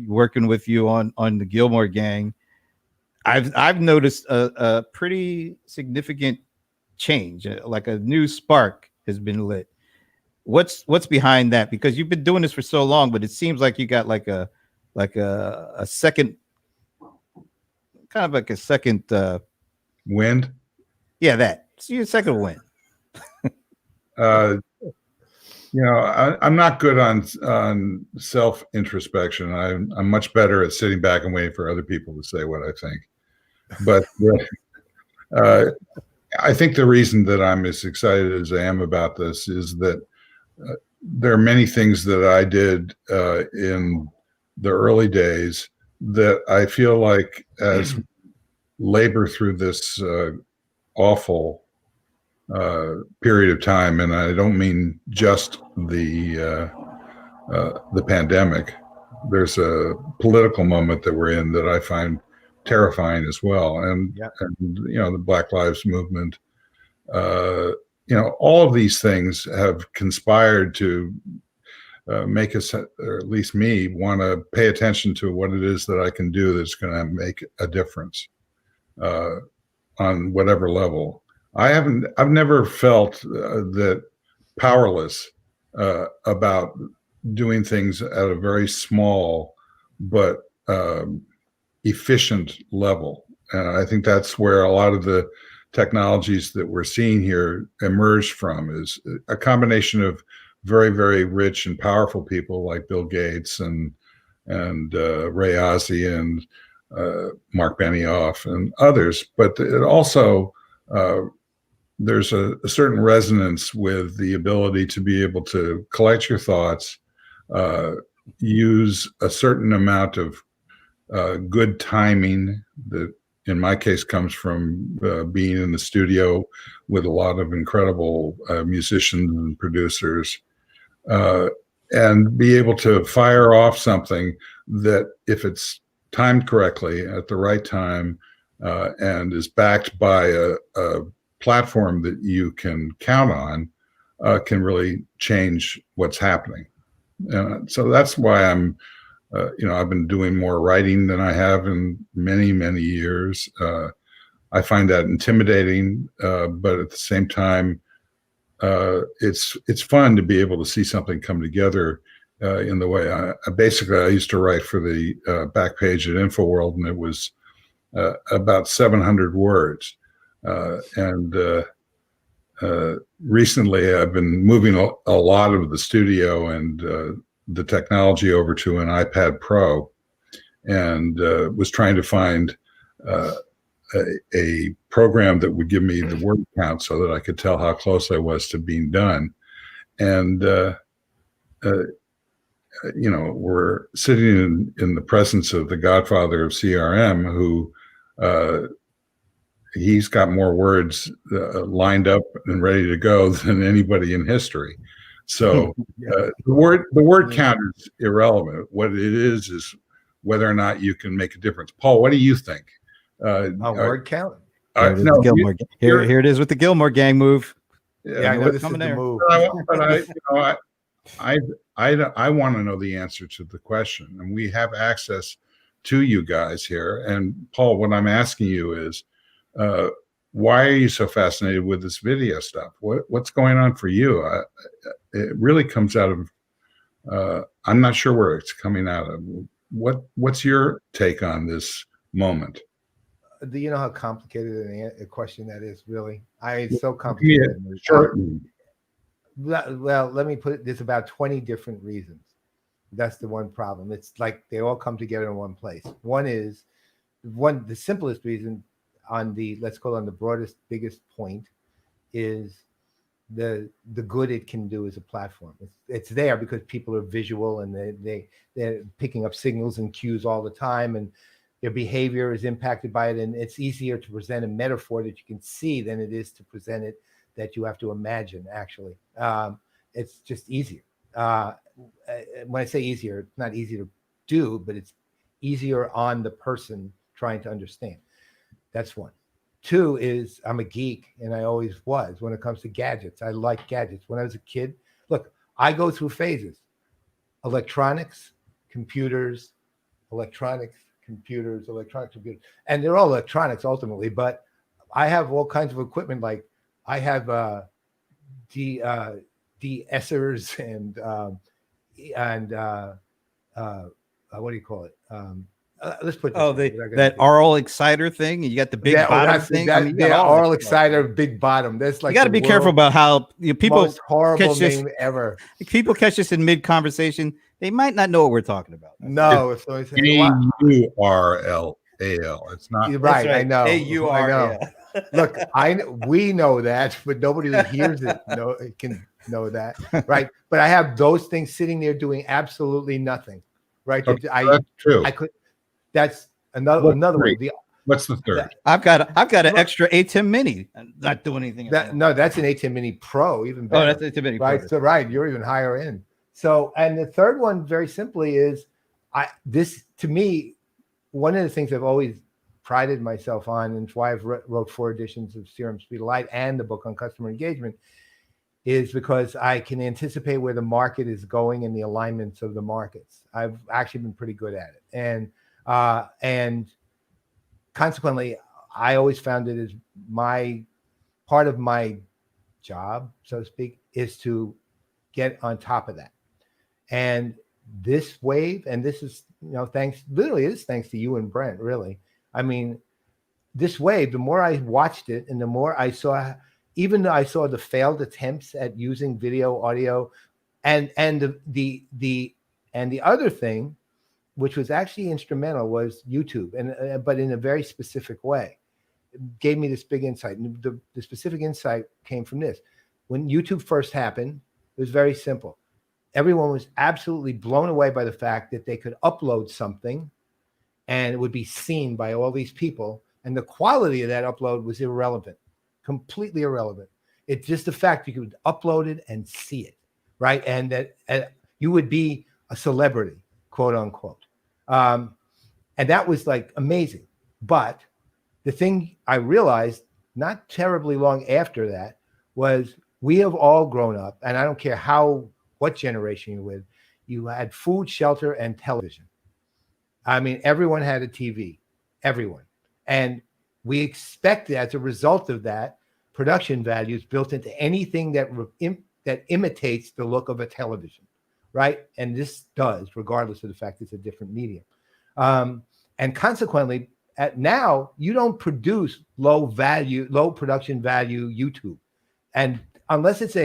working with you on the GillmorGang, I've noticed a pretty significant change, like a new spark has been lit. What's behind that? Because you've been doing this for so long, but it seems like you got like a second, kind of like a second wind. Yeah, it's your second wind. I'm not good on self introspection. I'm much better at sitting back and waiting for other people to say what I think. But I think the reason that I'm as excited as I am about this is that there are many things that I did in the early days that I feel like as labor through this awful period of time, and I don't mean just the pandemic. There's a political moment that we're in that I find terrifying as well, and the Black Lives Movement. All of these things have conspired to make us, or at least me, want to pay attention to what it is that I can do that's going to make a difference on whatever level. I've never felt that powerless about doing things at a very small but efficient level. And I think that's where a lot of the technologies that we're seeing here emerge from, is a combination of very, very rich and powerful people like Bill Gates and Ray Ozzie and Mark Benioff and others. But it also, there's a certain resonance with the ability to be able to collect your thoughts, use a certain amount of good timing that in my case comes from being in the studio with a lot of incredible musicians and producers, and be able to fire off something that, if it's timed correctly at the right time and is backed by a platform that you can count on, can really change what's happening. So that's why I've been doing more writing than I have in many, many years. I find that intimidating, but at the same time, it's fun to be able to see something come together in the way. I used to write for the back page at InfoWorld, and it was about 700 words. Recently, I've been moving a lot of the studio and the technology over to an iPad Pro, and was trying to find a program that would give me the word count so that I could tell how close I was to being done. And we're sitting in the presence of the godfather of CRM, who he's got more words lined up and ready to go than anybody in history. So the word count is irrelevant. What it is whether or not you can make a difference. Paul, what do you think? Word count? No, here it is with the Gillmor Gang move. Yeah, I know this is the move. But I want to know the answer to the question, and we have access to you guys here. And Paul, what I'm asking you is, why are you so fascinated with this video stuff? What's going on for you? It really comes out of, I'm not sure where it's coming out of. What's your take on this moment? Do you know how complicated a question that is, really? It's so complicated. Yeah, sure. Well, let me put it, there's about 20 different reasons. That's the one problem. It's like they all come together in one place. The simplest reason let's call it on the broadest, biggest point, is the good it can do as a platform. It's there because people are visual, and they're picking up signals and cues all the time, and their behavior is impacted by it. And it's easier to present a metaphor that you can see than it is to present it that you have to imagine, actually. It's just easier. When I say easier, it's not easy to do, but it's easier on the person trying to understand. That's one. Two is, I'm a geek, and I always was when it comes to gadgets. I like gadgets. When I was a kid, look, I go through phases: electronics, computers, electronic computers, and they're all electronics ultimately. But I have all kinds of equipment. Like I have de-essers and what do you call it? Let's put that oral exciter thing. You got the big bottom thing. Oral exciter, big bottom. That's like, you got to be careful about how people most horrible name ever. People catch this in mid conversation. They might not know what we're talking about. No, AURL AL. It's not. You're right. I know. AUR, I know. yeah. Look, we know that, but nobody that hears it can know that, right? But I have those things sitting there doing absolutely nothing, right? Okay, that's true. I could. That's another What's one. three? What's the third? I've got an extra ATEM Mini. Not doing anything. No, that's an ATEM Mini Pro, even better. Oh, that's ATEM Mini right? Pro. So right, you're even higher end. So, and the third one, very simply, is this to me, one of the things I've always prided myself on, and it's why I've wrote 4 editions of CRM Speed of Light and the book on customer engagement, is because I can anticipate where the market is going and the alignments of the markets. I've actually been pretty good at it, and consequently, I always found it as my part of my job, so to speak, is to get on top of that. And this wave, and this is, thanks to you and Brent, really. I mean, this wave, the more I watched it and the more I saw, even though I saw the failed attempts at using video, audio, and the other thing, which was actually instrumental, was YouTube, but in a very specific way. It gave me this big insight. And the specific insight came from this. When YouTube first happened, it was very simple. Everyone was absolutely blown away by the fact that they could upload something and it would be seen by all these people. And the quality of that upload was irrelevant, completely irrelevant. It's just the fact you could upload it and see it, right? And that you would be a celebrity, quote unquote. And that was like amazing. But the thing I realized not terribly long after that was we have all grown up, and I don't care what generation you're with, you had food, shelter, and television. I mean, everyone had a TV, everyone. And we expected, as a result of that, production values built into anything that imitates the look of a television, right? And this does, regardless of the fact it's a different medium. And consequently, now you don't produce low production value YouTube. And unless it's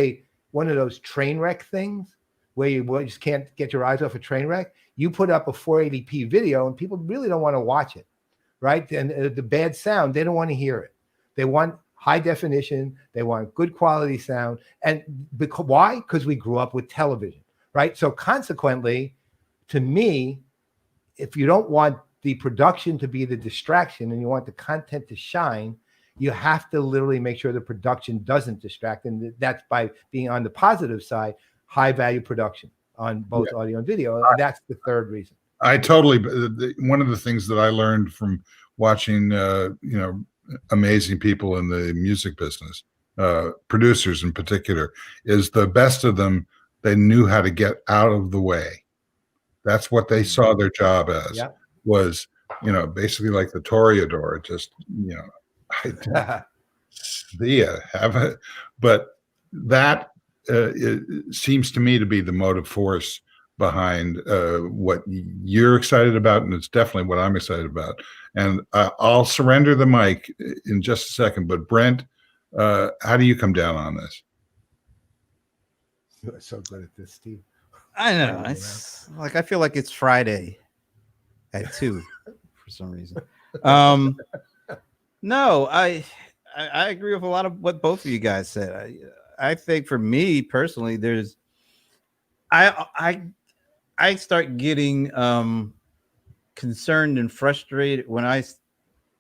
one of those train wreck things where you just can't get your eyes off a train wreck, you put up a 480p video and people really don't want to watch it, right? And the bad sound, they don't want to hear it. They want high definition. They want good quality sound. And why? Because we grew up with television, right? So consequently, to me, if you don't want the production to be the distraction and you want the content to shine, you have to literally make sure the production doesn't distract. And that's by being on the positive side, high value production on both audio and video. And that's the third reason. I totally, one of the things that I learned from watching, amazing people in the music business, producers in particular, is the best of them, they knew how to get out of the way. That's what they saw their job as, was, basically like the Toreador, just, I see ya, have it. But that it seems to me to be the motive force behind what you're excited about, and it's definitely what I'm excited about. And I'll surrender the mic in just a second. But Brent, how do you come down on this? You're so good at this, Steve. I know. It's like I feel like it's Friday at 2 for some reason. No, I agree with a lot of what both of you guys said. I think for me personally, I start getting concerned and frustrated when I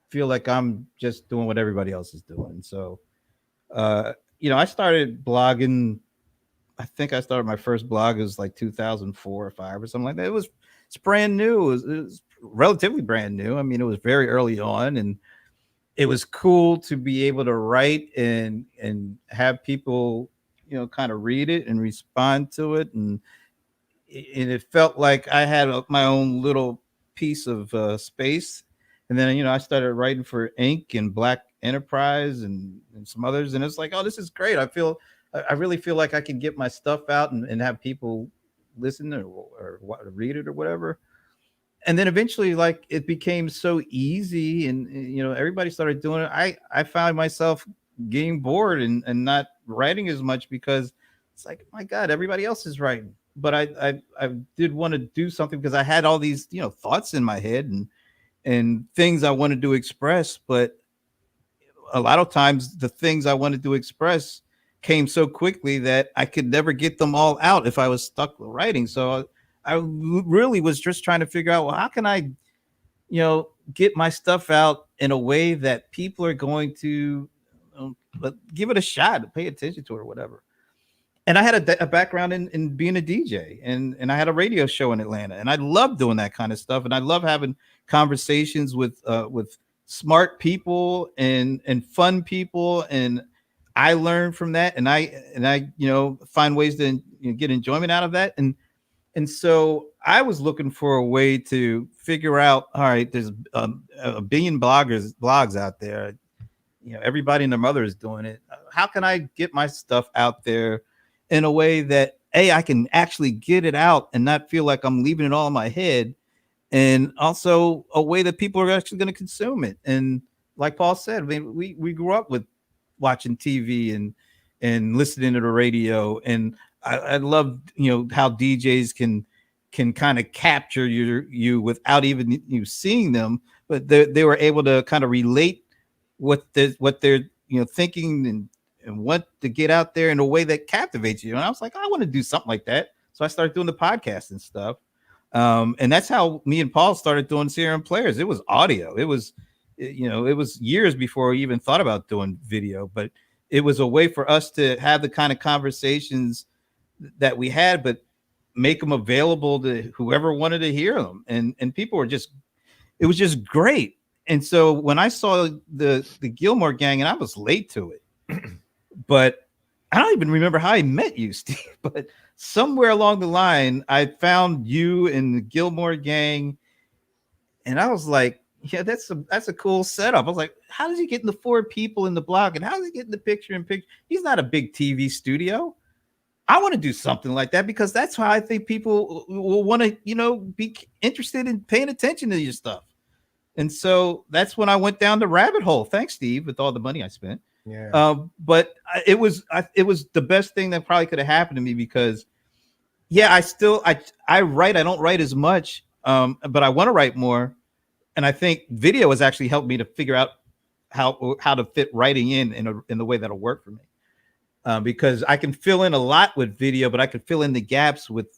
feel like I'm just doing what everybody else is doing. So, I started blogging. I think I started my first blog. It was like 2004 or 5 or something like that. It's brand new. It was relatively brand new. I mean, it was very early on, and it was cool to be able to write and have people, kind of read it and respond to it. And it felt like I had my own little piece of space. And then, I started writing for Inc. and Black Enterprise and some others. And it's like, oh, this is great. I really feel like I can get my stuff out and have people listen or read it or whatever. And then eventually, like, it became so easy and everybody started doing it. I found myself getting bored and not writing as much because it's like, my God, everybody else is writing. But I did want to do something because I had all these, thoughts in my head and things I wanted to express, but a lot of times the things I wanted to express came so quickly that I could never get them all out if I was stuck with writing. So I really was just trying to figure out, well, how can I, get my stuff out in a way that people are going to give it a shot, pay attention to it or whatever. And I had a background in being a DJ, and I had a radio show in Atlanta, and I love doing that kind of stuff. And I love having conversations with smart people and fun people. And I learn from that, and I find ways to get enjoyment out of that. And so I was looking for a way to figure out, all right, there's a billion blogs out there. Everybody and their mother is doing it. How can I get my stuff out there in a way that I can actually get it out and not feel like I'm leaving it all in my head, and also a way that people are actually going to consume it? And like Paul said, I mean, we grew up with watching TV and listening to the radio, and I love how DJs can kind of capture you without even you seeing them, but they were able to kind of relate what they're thinking and want to get out there in a way that captivates you. And I was like, I want to do something like that. So I started doing the podcast and stuff. And that's how me and Paul started doing CRM Playaz. It was audio. It was years before we even thought about doing video, but it was a way for us to have the kind of conversations that we had, but make them available to whoever wanted to hear them. And people were it was just great. And so when I saw the GillmorGang, and I was late to it, but I don't even remember how I met you, Steve, but somewhere along the line, I found you in the GillmorGang, and I was like, yeah, that's a cool setup. I was like, how does he get in the 4 people in the blog, and how does he get in the picture? He's not a big TV studio. I want to do something like that, because that's how I think people will want to, be interested in paying attention to your stuff. And so that's when I went down the rabbit hole. Thanks, Steve, with all the money I spent. Yeah. But it was the best thing that probably could have happened to me, because I write. I don't write as much, but I want to write more. And I think video has actually helped me to figure out how to fit writing in the way that'll work for me. Because I can fill in a lot with video, but I can fill in the gaps with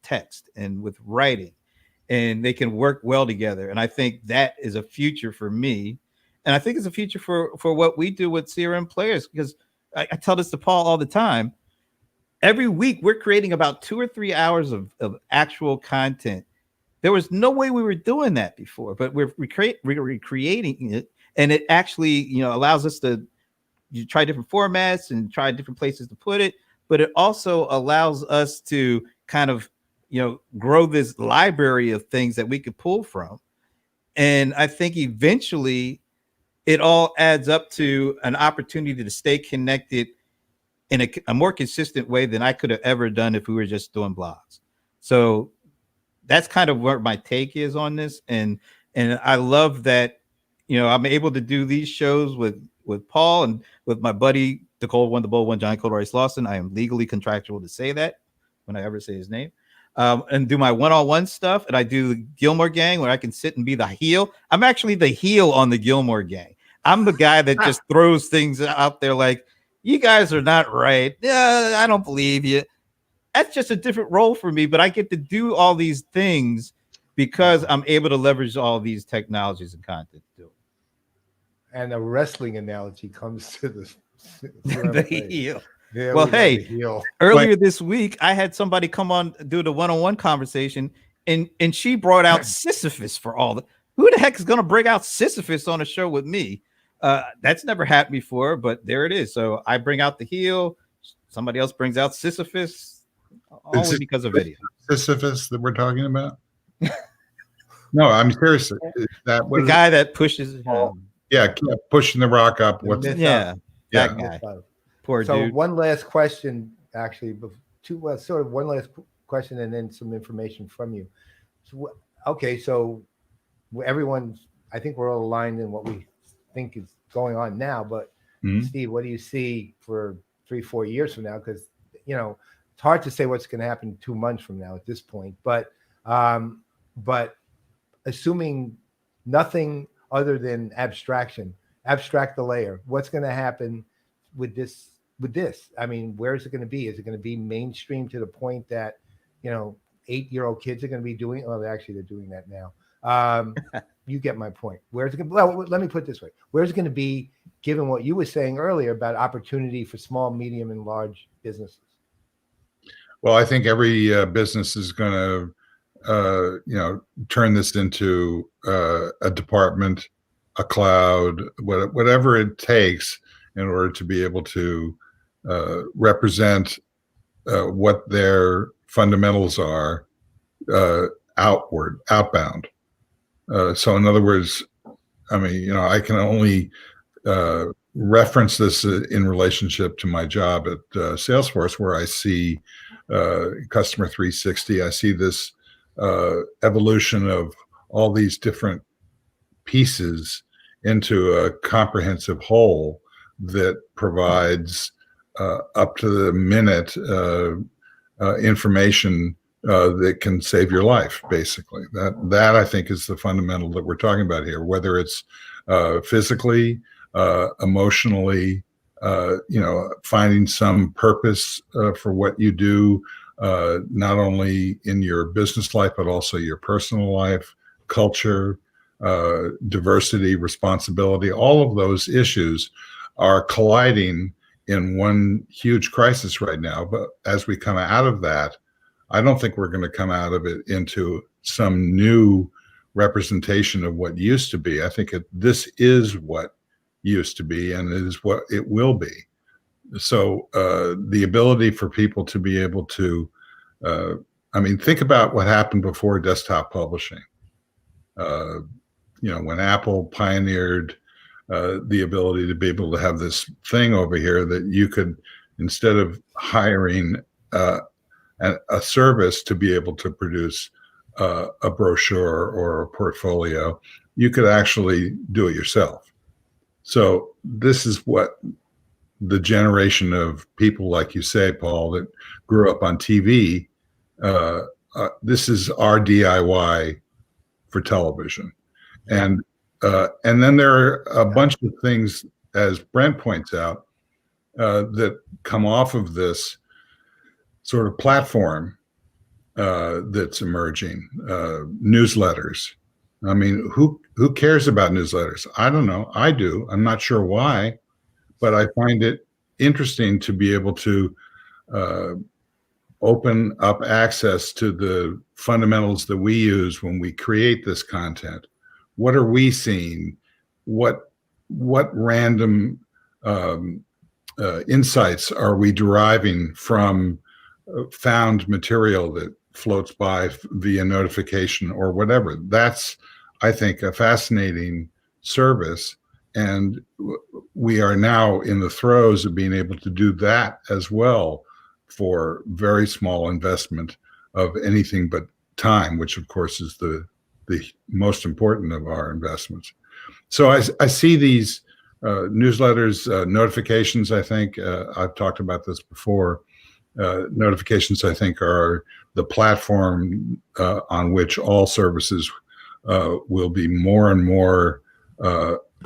text and with writing, and they can work well together. And I think that is a future for me. And I think it's a future for what we do with CRM Playaz, because I tell this to Paul all the time. Every week, we're creating about 2 or 3 hours of actual content. There was no way we were doing that before, but we're recreating it. And it actually, allows us to try different formats and try different places to put it. But it also allows us to kind of, grow this library of things that we could pull from. And I think eventually it all adds up to an opportunity to stay connected in a more consistent way than I could have ever done if we were just doing blogs. So that's kind of where my take is on this. And I love that, I'm able to do these shows with Paul and with my buddy, the Cold One, the Bold One, John Colroyce Lawson. I am legally contractual to say that when I ever say his name. And do my one-on-one stuff. And I do the GillmorGang, where I can sit and be the heel. I'm actually the heel on the GillmorGang. I'm the guy that just throws things out there like, you guys are not right. Yeah, I don't believe you. That's just a different role for me, but I get to do all these things because I'm able to leverage all these technologies and content to do it. And a wrestling analogy comes to The heel. Yeah, well, hey, earlier this week, I had somebody come on, do the one-on-one conversation, and she brought out Sisyphus for all the. Who the heck is going to bring out Sisyphus on a show with me? That's never happened before, but there it is. So I bring out the heel. Somebody else brings out Sisyphus, only because of video. Sisyphus that we're talking about? No, I'm serious. Is that the guy that pushes? Yeah, pushing the rock up. That guy. Poor so dude. One last question, actually, sort of one last question, and then some information from you. So, okay, so everyone, I think we're all aligned in what we think is going on now. But Steve, what do you see for 3-4 years from now? Because it's hard to say what's going to happen 2 months from now at this point. But assuming Nothing other than abstraction. Abstract the layer. What's going to happen with this? I mean, where is it going to be? Is it going to be mainstream to the point that, 8-year-old kids are going to be doing? Oh, they're doing that now. You get my point. Where's it going? Well, let me put it this way: where's it going to be? Given what you were saying earlier about opportunity for small, medium, and large businesses. Well, I think every business is going to, turn this into a department, a cloud, whatever it takes in order to be able to represent what their fundamentals are outbound. So in other words, I mean, I can only reference this in relationship to my job at Salesforce, where I see Customer 360. I see this evolution of all these different pieces into a comprehensive whole that provides up to the minute information that can save your life, basically. That I think is the fundamental that we're talking about here, whether it's physically, emotionally, finding some purpose for what you do, not only in your business life, but also your personal life, culture, diversity, responsibility. All of those issues are colliding in one huge crisis right now. But as we come out of that, I don't think we're going to come out of it into some new representation of what used to be. I think this is what used to be, and it is what it will be. So the ability for people to be able to, think about what happened before desktop publishing. When Apple pioneered the ability to be able to have this thing over here that you could, instead of hiring a service to be able to produce a brochure or a portfolio, you could actually do it yourself. So this is what the generation of people, like you say, Paul, that grew up on TV, this is our DIY for television. And then there are a bunch of things, as Brent points out, that come off of this sort of platform that's emerging. Newsletters. I mean, who cares about newsletters? I don't know. I do. I'm not sure why, but I find it interesting to be able to open up access to the fundamentals that we use when we create this content. What are we seeing? What random insights are we deriving from found material that floats by via notification or whatever? That's, I think, a fascinating service. And we are now in the throes of being able to do that as well for very small investment of anything but time, which of course is the most important of our investments. So I see these newsletters, notifications. I think I've talked about this before. Notifications, I think, are the platform on which all services will be more and more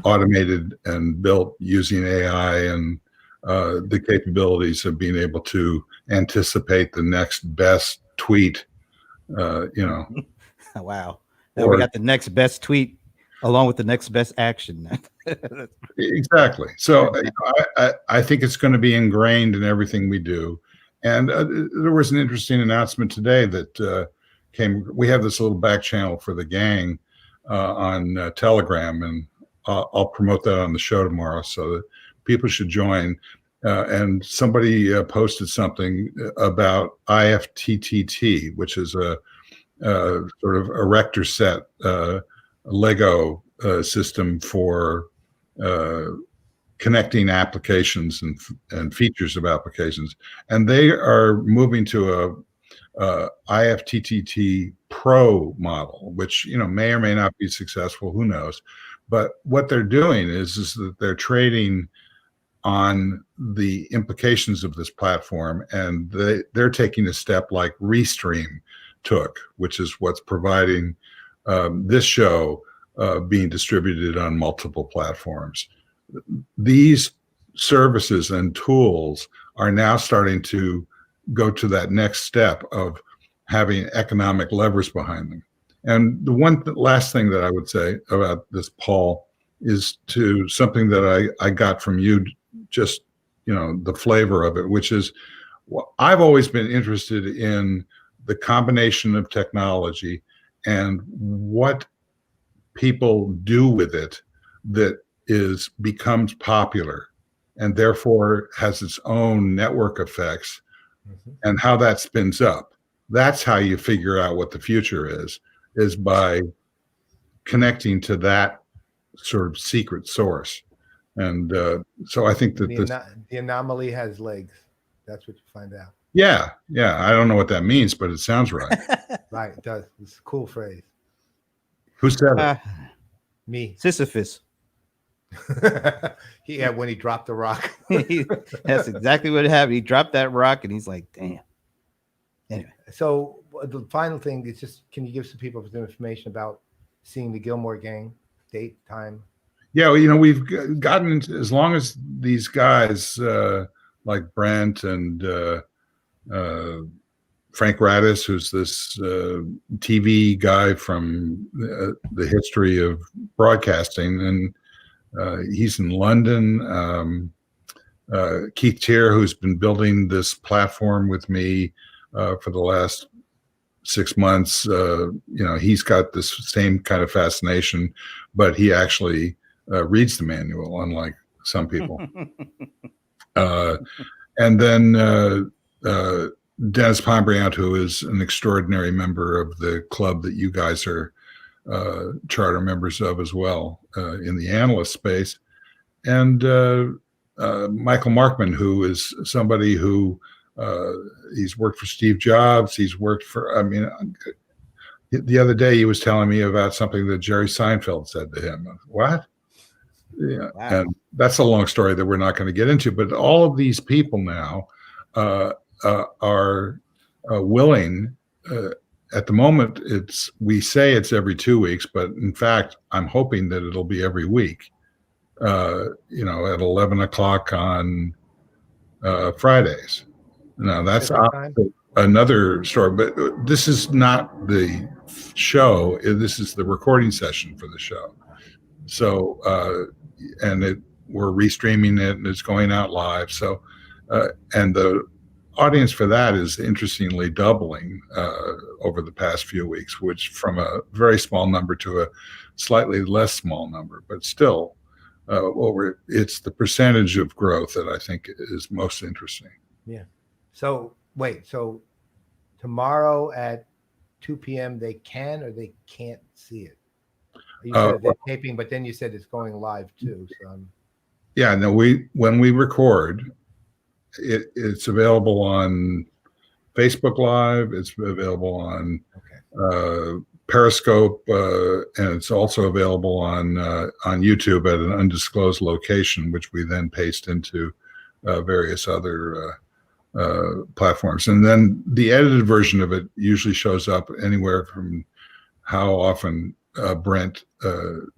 automated and built using AI and the capabilities of being able to anticipate the next best tweet. Wow. Now we got the next best tweet along with the next best action. Exactly. So I think it's going to be ingrained in everything we do. And there was an interesting announcement today that came. We have this little back channel for the gang on Telegram, and I'll promote that on the show tomorrow so that people should join. And somebody posted something about IFTTT, which is a sort of erector set Lego system for connecting applications and features of applications. And they are moving to a IFTTT Pro model, which may or may not be successful, who knows. But what they're doing is that they're trading on the implications of this platform, and they're taking a step like Restream took, which is what's providing this show being distributed on multiple platforms. These services and tools are now starting to go to that next step of having economic levers behind them. And the last thing that I would say about this, Paul, is to something that I got from you, just, the flavor of it, which is, I've always been interested in the combination of technology and what people do with it that becomes popular and therefore has its own network effects, and how that spins up. That's how you figure out what the future is by connecting to that sort of secret source. And so I think that the anomaly has legs. That's what you find out. Yeah. I don't know what that means, but it sounds right. Right, it does. It's a cool phrase. Who said it? Me. Sisyphus. Yeah, when he dropped the rock. That's exactly what happened. He dropped that rock, and he's like, "Damn." Anyway, so the final thing is just, can you give some people some information about seeing the GillmorGang, date, time? Yeah, well, we've gotten into, as long as these guys like Brent and Frank Radis, who's this TV guy from the history of broadcasting, and he's in London. Keith Tier, who's been building this platform with me for the last 6 months, he's got this same kind of fascination, but he actually reads the manual, unlike some people. And then Dennis Pombriant, who is an extraordinary member of the club that you guys are charter members of as well, in the analyst space, and Michael Markman, who is somebody who he's worked for Steve Jobs. He's worked for, the other day he was telling me about something that Jerry Seinfeld said to him. What? Yeah. Wow. And that's a long story that we're not going to get into, but all of these people now are willing, at the moment, we say it's every 2 weeks, but in fact, I'm hoping that it'll be every week, at 11 o'clock on Fridays. Now that's another story, but this is not the show. This is the recording session for the show. So, we're restreaming it, and it's going out live. So, and the audience for that is interestingly doubling over the past few weeks, which from a very small number to a slightly less small number, but still, it's the percentage of growth that I think is most interesting. Yeah. So wait, so tomorrow at 2 p.m. they can or they can't see it? You said they're taping, but then you said it's going live too. So yeah, no, when we record, it's available on Facebook Live. It's available on Periscope, and it's also available on YouTube at an undisclosed location, which we then paste into various other platforms. And then the edited version of it usually shows up anywhere from how often Brent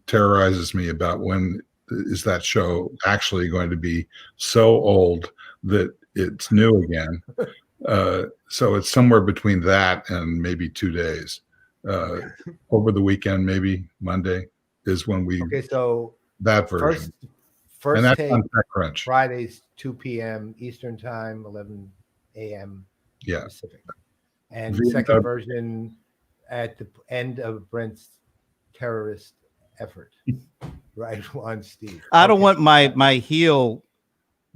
terrorizes me about when is that show actually going to be so old that it's new again. So it's somewhere between that and maybe 2 days. Over the weekend, maybe Monday is when we so that version. First and that's take on TechCrunch. Fridays 2 p.m. Eastern time, 11 a.m. Pacific. And the second version at the end of Brent's terrorist effort, right, on Steve. I don't want my heel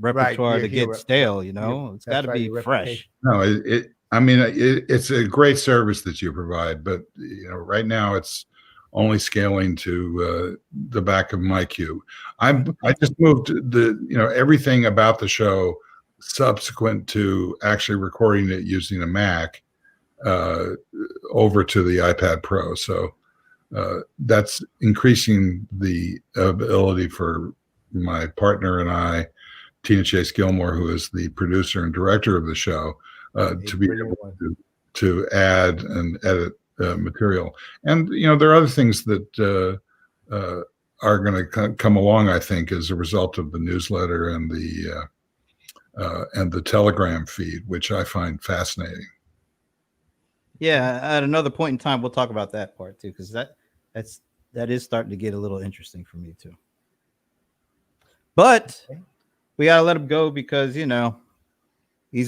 repertoire to get stale. It's got to be fresh. No, it's a great service that you provide, but right now it's only scaling to the back of my queue. I just moved everything about the show subsequent to actually recording it using a Mac over to the iPad Pro. So that's increasing the ability for my partner and I, Tina Chase Gillmor, who is the producer and director of the show, to be able to add and edit material. And there are other things that are going to come along, I think, as a result of the newsletter and the Telegram feed, which I find fascinating. Yeah, at another point in time, we'll talk about that part too, because that is starting to get a little interesting for me too. But we gotta let him go because he's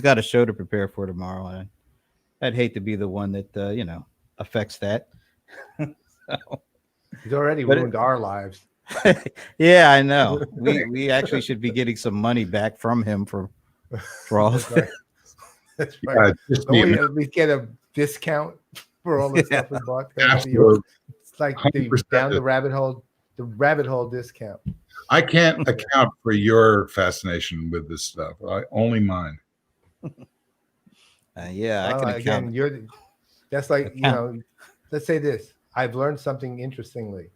got a show to prepare for tomorrow, and I'd hate to be the one that affects that. So, He's already ruined our lives. yeah, I know. We actually should be getting some money back from him for all. That's right. That's right. Don't we at least get a discount for all the stuff we bought? It's like down the rabbit hole discount. I can't account for your fascination with this stuff. Only mine. Yeah, I can account. Again, that's like, let's say this. I've learned something interestingly.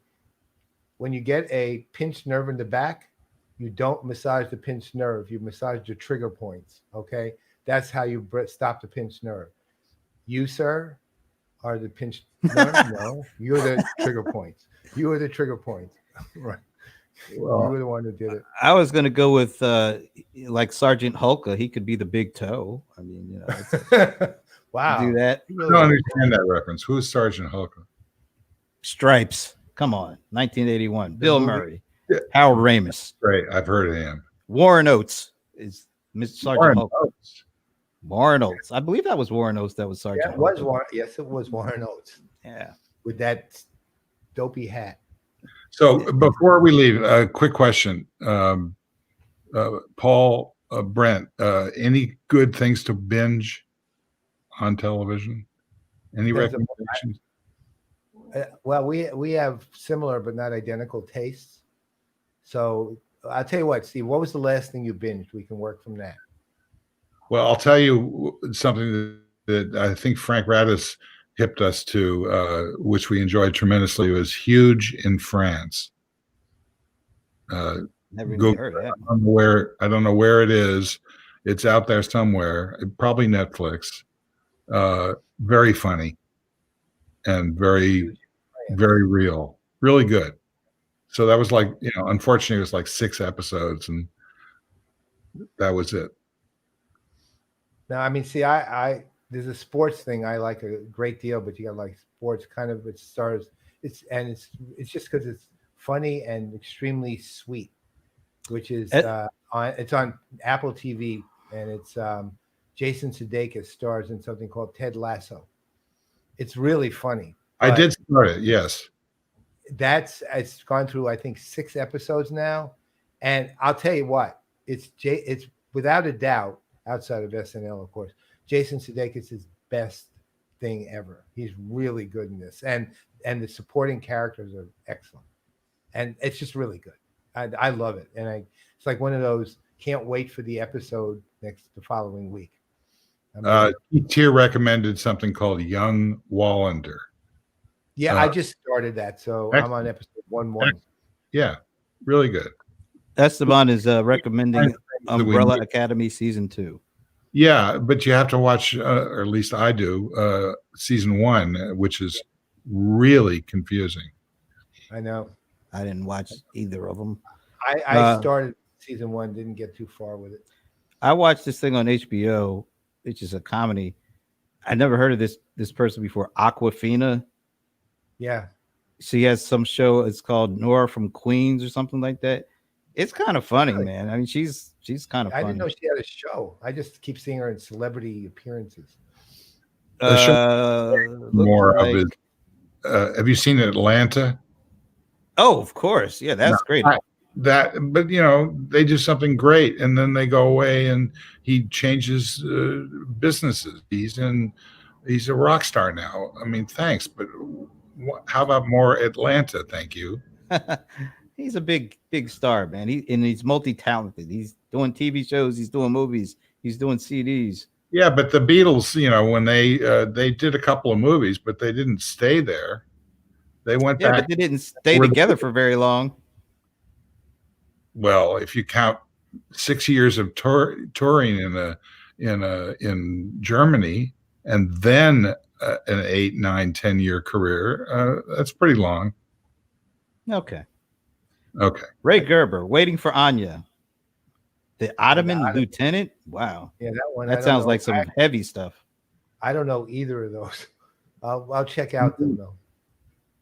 When you get a pinched nerve in the back, you don't massage the pinched nerve. You massage the trigger points. Okay. That's how you stop the pinched nerve. You, sir, are the pinched nerve? No, you're the trigger points. You are the trigger points. Right. Well, you were the one who did it. I was going to go with like Sergeant Hulka. He could be the big toe. I mean, wow. Do that. I don't understand that reference. Who's Sergeant Hulka? Stripes. Come on. 1981. Bill Murray. Yeah. Harold Ramis. Great. I've heard of him. Warren Oates is Mr. Sergeant Hulka. Warren Oates. I believe that was Warren Oates that was Sergeant. Yeah, it was Warren. Yes, it was Warren Oates. Yeah. With that dopey hat. So before we leave, a quick question. Paul, Brent, any good things to binge on television? Any recommendations? Well, we have similar but not identical tastes. So I'll tell you what, Steve, what was the last thing you binged? We can work from that. Well, I'll tell you something that I think Frank Radis hipped us to, which we enjoyed tremendously. It was Huge in France. Never even heard of that. I don't know where it is. It's out there somewhere, probably Netflix. Very funny and very, very real. Really good. So that was like, unfortunately, it was like 6 episodes, and that was it. Now, I mean, see, I there's a sports thing I like a great deal, but you got like sports kind of it's just because it's funny and extremely sweet, which is it's on Apple TV, and it's Jason Sudeikis stars in something called Ted Lasso. It's really funny. I did start it, yes. It's gone through I think 6 episodes now, and I'll tell you what, it's without a doubt, outside of SNL, of course, Jason Sudeikis is best thing ever. He's really good in this, and the supporting characters are excellent, and it's just really good. I love it, and it's like one of those can't wait for the episode the following week. Tier recommended something called Young Wallander. Yeah, I just started that, so I'm on episode 1. Yeah, really good. Esteban is recommending Umbrella Academy season 2. Yeah, but you have to watch, or at least I do, season 1, which is really confusing. I know. I didn't watch either of them. I started season 1, didn't get too far with it. I watched this thing on HBO, which is a comedy. I never heard of this person before, Aquafina. Yeah. She has some show. It's called Nora from Queens or something like that. It's kind of funny, man. I mean, she's kind of funny. I didn't know she had a show. I just keep seeing her in celebrity appearances. More of it. Have you seen Atlanta? Oh, of course. Yeah, that's great. But they do something great, and then they go away, and he changes businesses. He's a rock star now. I mean, thanks, but how about more Atlanta? Thank you. He's a big star, man. He's multi-talented. He's doing TV shows. He's doing movies. He's doing CDs. Yeah, but the Beatles, when they did a couple of movies, but they didn't stay there. They went back. But they didn't stay together for very long. Well, if you count 6 years of touring in Germany, and then an 8, 9, 10 year career, that's pretty long. Okay. Okay. Ray Gerber, Waiting for Anya. The Ottoman Ottoman. Lieutenant. Wow. Yeah, that one. I That don't sounds know. like some heavy stuff. I don't know either of those. I'll check out them though.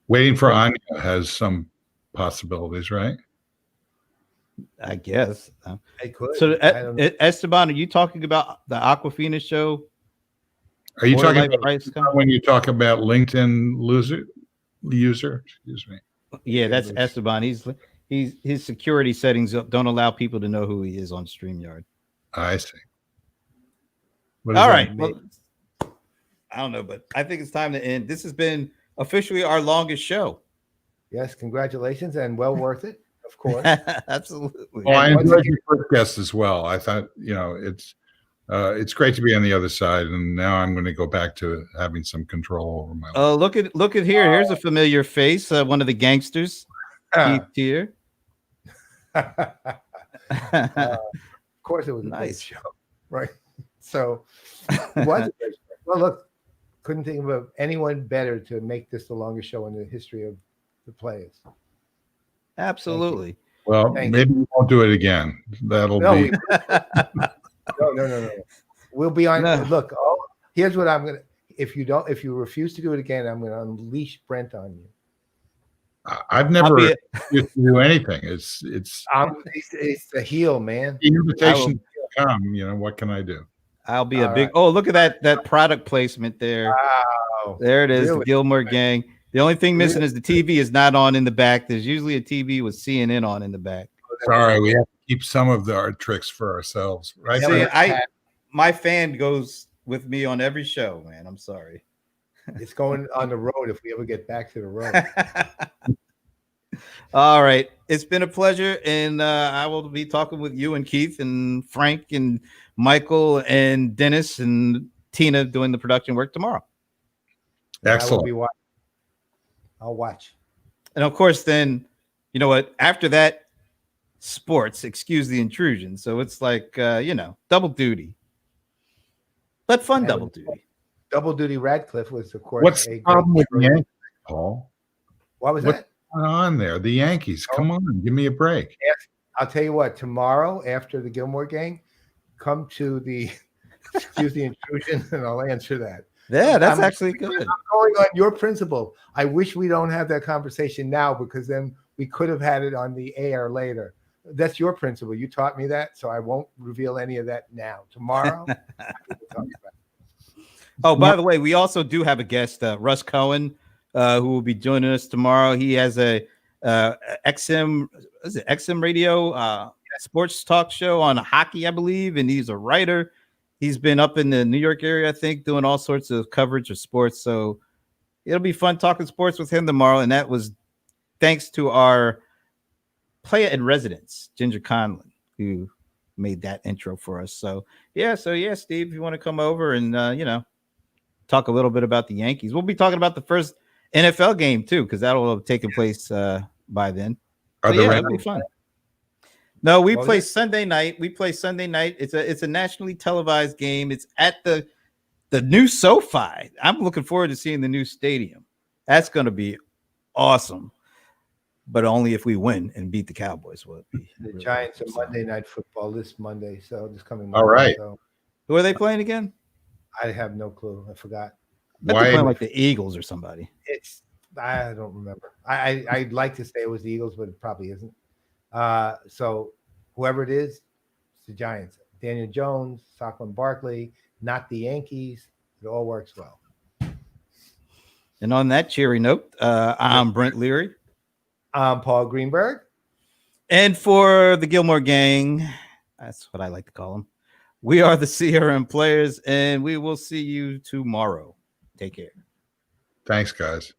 Waiting for Anya has some possibilities, right? I guess. I could. So, I don't know. Esteban, are you talking about the Aquafina show? Are you Border talking Life about Price when you talk about LinkedIn user? Excuse me. Yeah, that's Esteban. He's his security settings don't allow people to know who he is on StreamYard. I see. What does All that right. mean? Well, I don't know, but I think it's time to end. This has been officially our longest show. Yes, congratulations and well worth it, of course. Absolutely. Well, I And once enjoyed again- your first guest as well. I thought, it's great to be on the other side, and now I'm going to go back to having some control over my life. Look at here. Here's a familiar face. One of the gangsters, Keith here. Of course, it was a Nice. great show, right? So, it was a great show. Well, look, couldn't think of anyone better to make this the longest show in the history of the Playaz. Absolutely. Well, Thank maybe we won't do it again. That'll No, be. no. We'll be on. No. Look, here's what I'm gonna. If you refuse to do it again, I'm gonna unleash Brent on you. I've never used to do anything. It's It's the heel, man. the invitation to come. What can I do? I'll be a All big. right. Oh, look at that product placement there. Wow. There it is, Really? the Gillmor Gang. The only thing missing is the TV is not on in the back. There's usually a TV with CNN on in the back. Sorry, we have to keep some of our tricks for ourselves, right? See, Brent? my fan goes with me on every show, man. I'm sorry. It's going on the road if we ever get back to the road. All right. It's been a pleasure. And I will be talking with you and Keith and Frank and Michael and Dennis and Tina doing the production work tomorrow. Excellent. I'll watch. And of course, then, you know what? After that, sports, excuse the intrusion. So it's like, double duty. But fun And double duty. Double duty Radcliffe was, of course, What's the problem with the Yankees, Paul? What was What's that? going on there? The Yankees. Come on, give me a break. I'll tell you what, tomorrow after the Gillmor Gang, come to the excuse the intrusion and I'll answer that. Yeah, that's I'm actually good. going on your principle. I wish we don't have that conversation now because then we could have had it on the air later. That's your principle. You taught me that, so I won't reveal any of that now. Tomorrow, we'll talk about it. Oh, by the way, we also do have a guest, Russ Cohen, who will be joining us tomorrow. He has a XM radio sports talk show on hockey, I believe, and he's a writer. He's been up in the New York area, I think, doing all sorts of coverage of sports. So it'll be fun talking sports with him tomorrow. And that was thanks to our player in residence, Ginger Conlon, who made that intro for us. So yeah, Steve, if you want to come over and talk a little bit about the Yankees. We'll be talking about the first NFL game too, because that'll have taken place by then. It'll be fun. No, we play Sunday night. It's a nationally televised game. It's at the new SoFi. I'm looking forward to seeing the new stadium. That's going to be awesome. But only if we win and beat the Cowboys. Will it be? The Giants are Monday Night Football this Monday, so this coming Monday. All right. So Who are they playing again? I have no clue. I forgot. They're playing like the Eagles or somebody. I don't remember. I'd like to say it was the Eagles, but it probably isn't. So whoever it is, it's the Giants. Daniel Jones, Saquon Barkley, not the Yankees. It all works well. And on that cheery note, I'm Brent Leary. I'm Paul Greenberg. And for the Gillmor Gang, that's what I like to call them. We are the CRM Playaz, and we will see you tomorrow. Take care. Thanks, guys.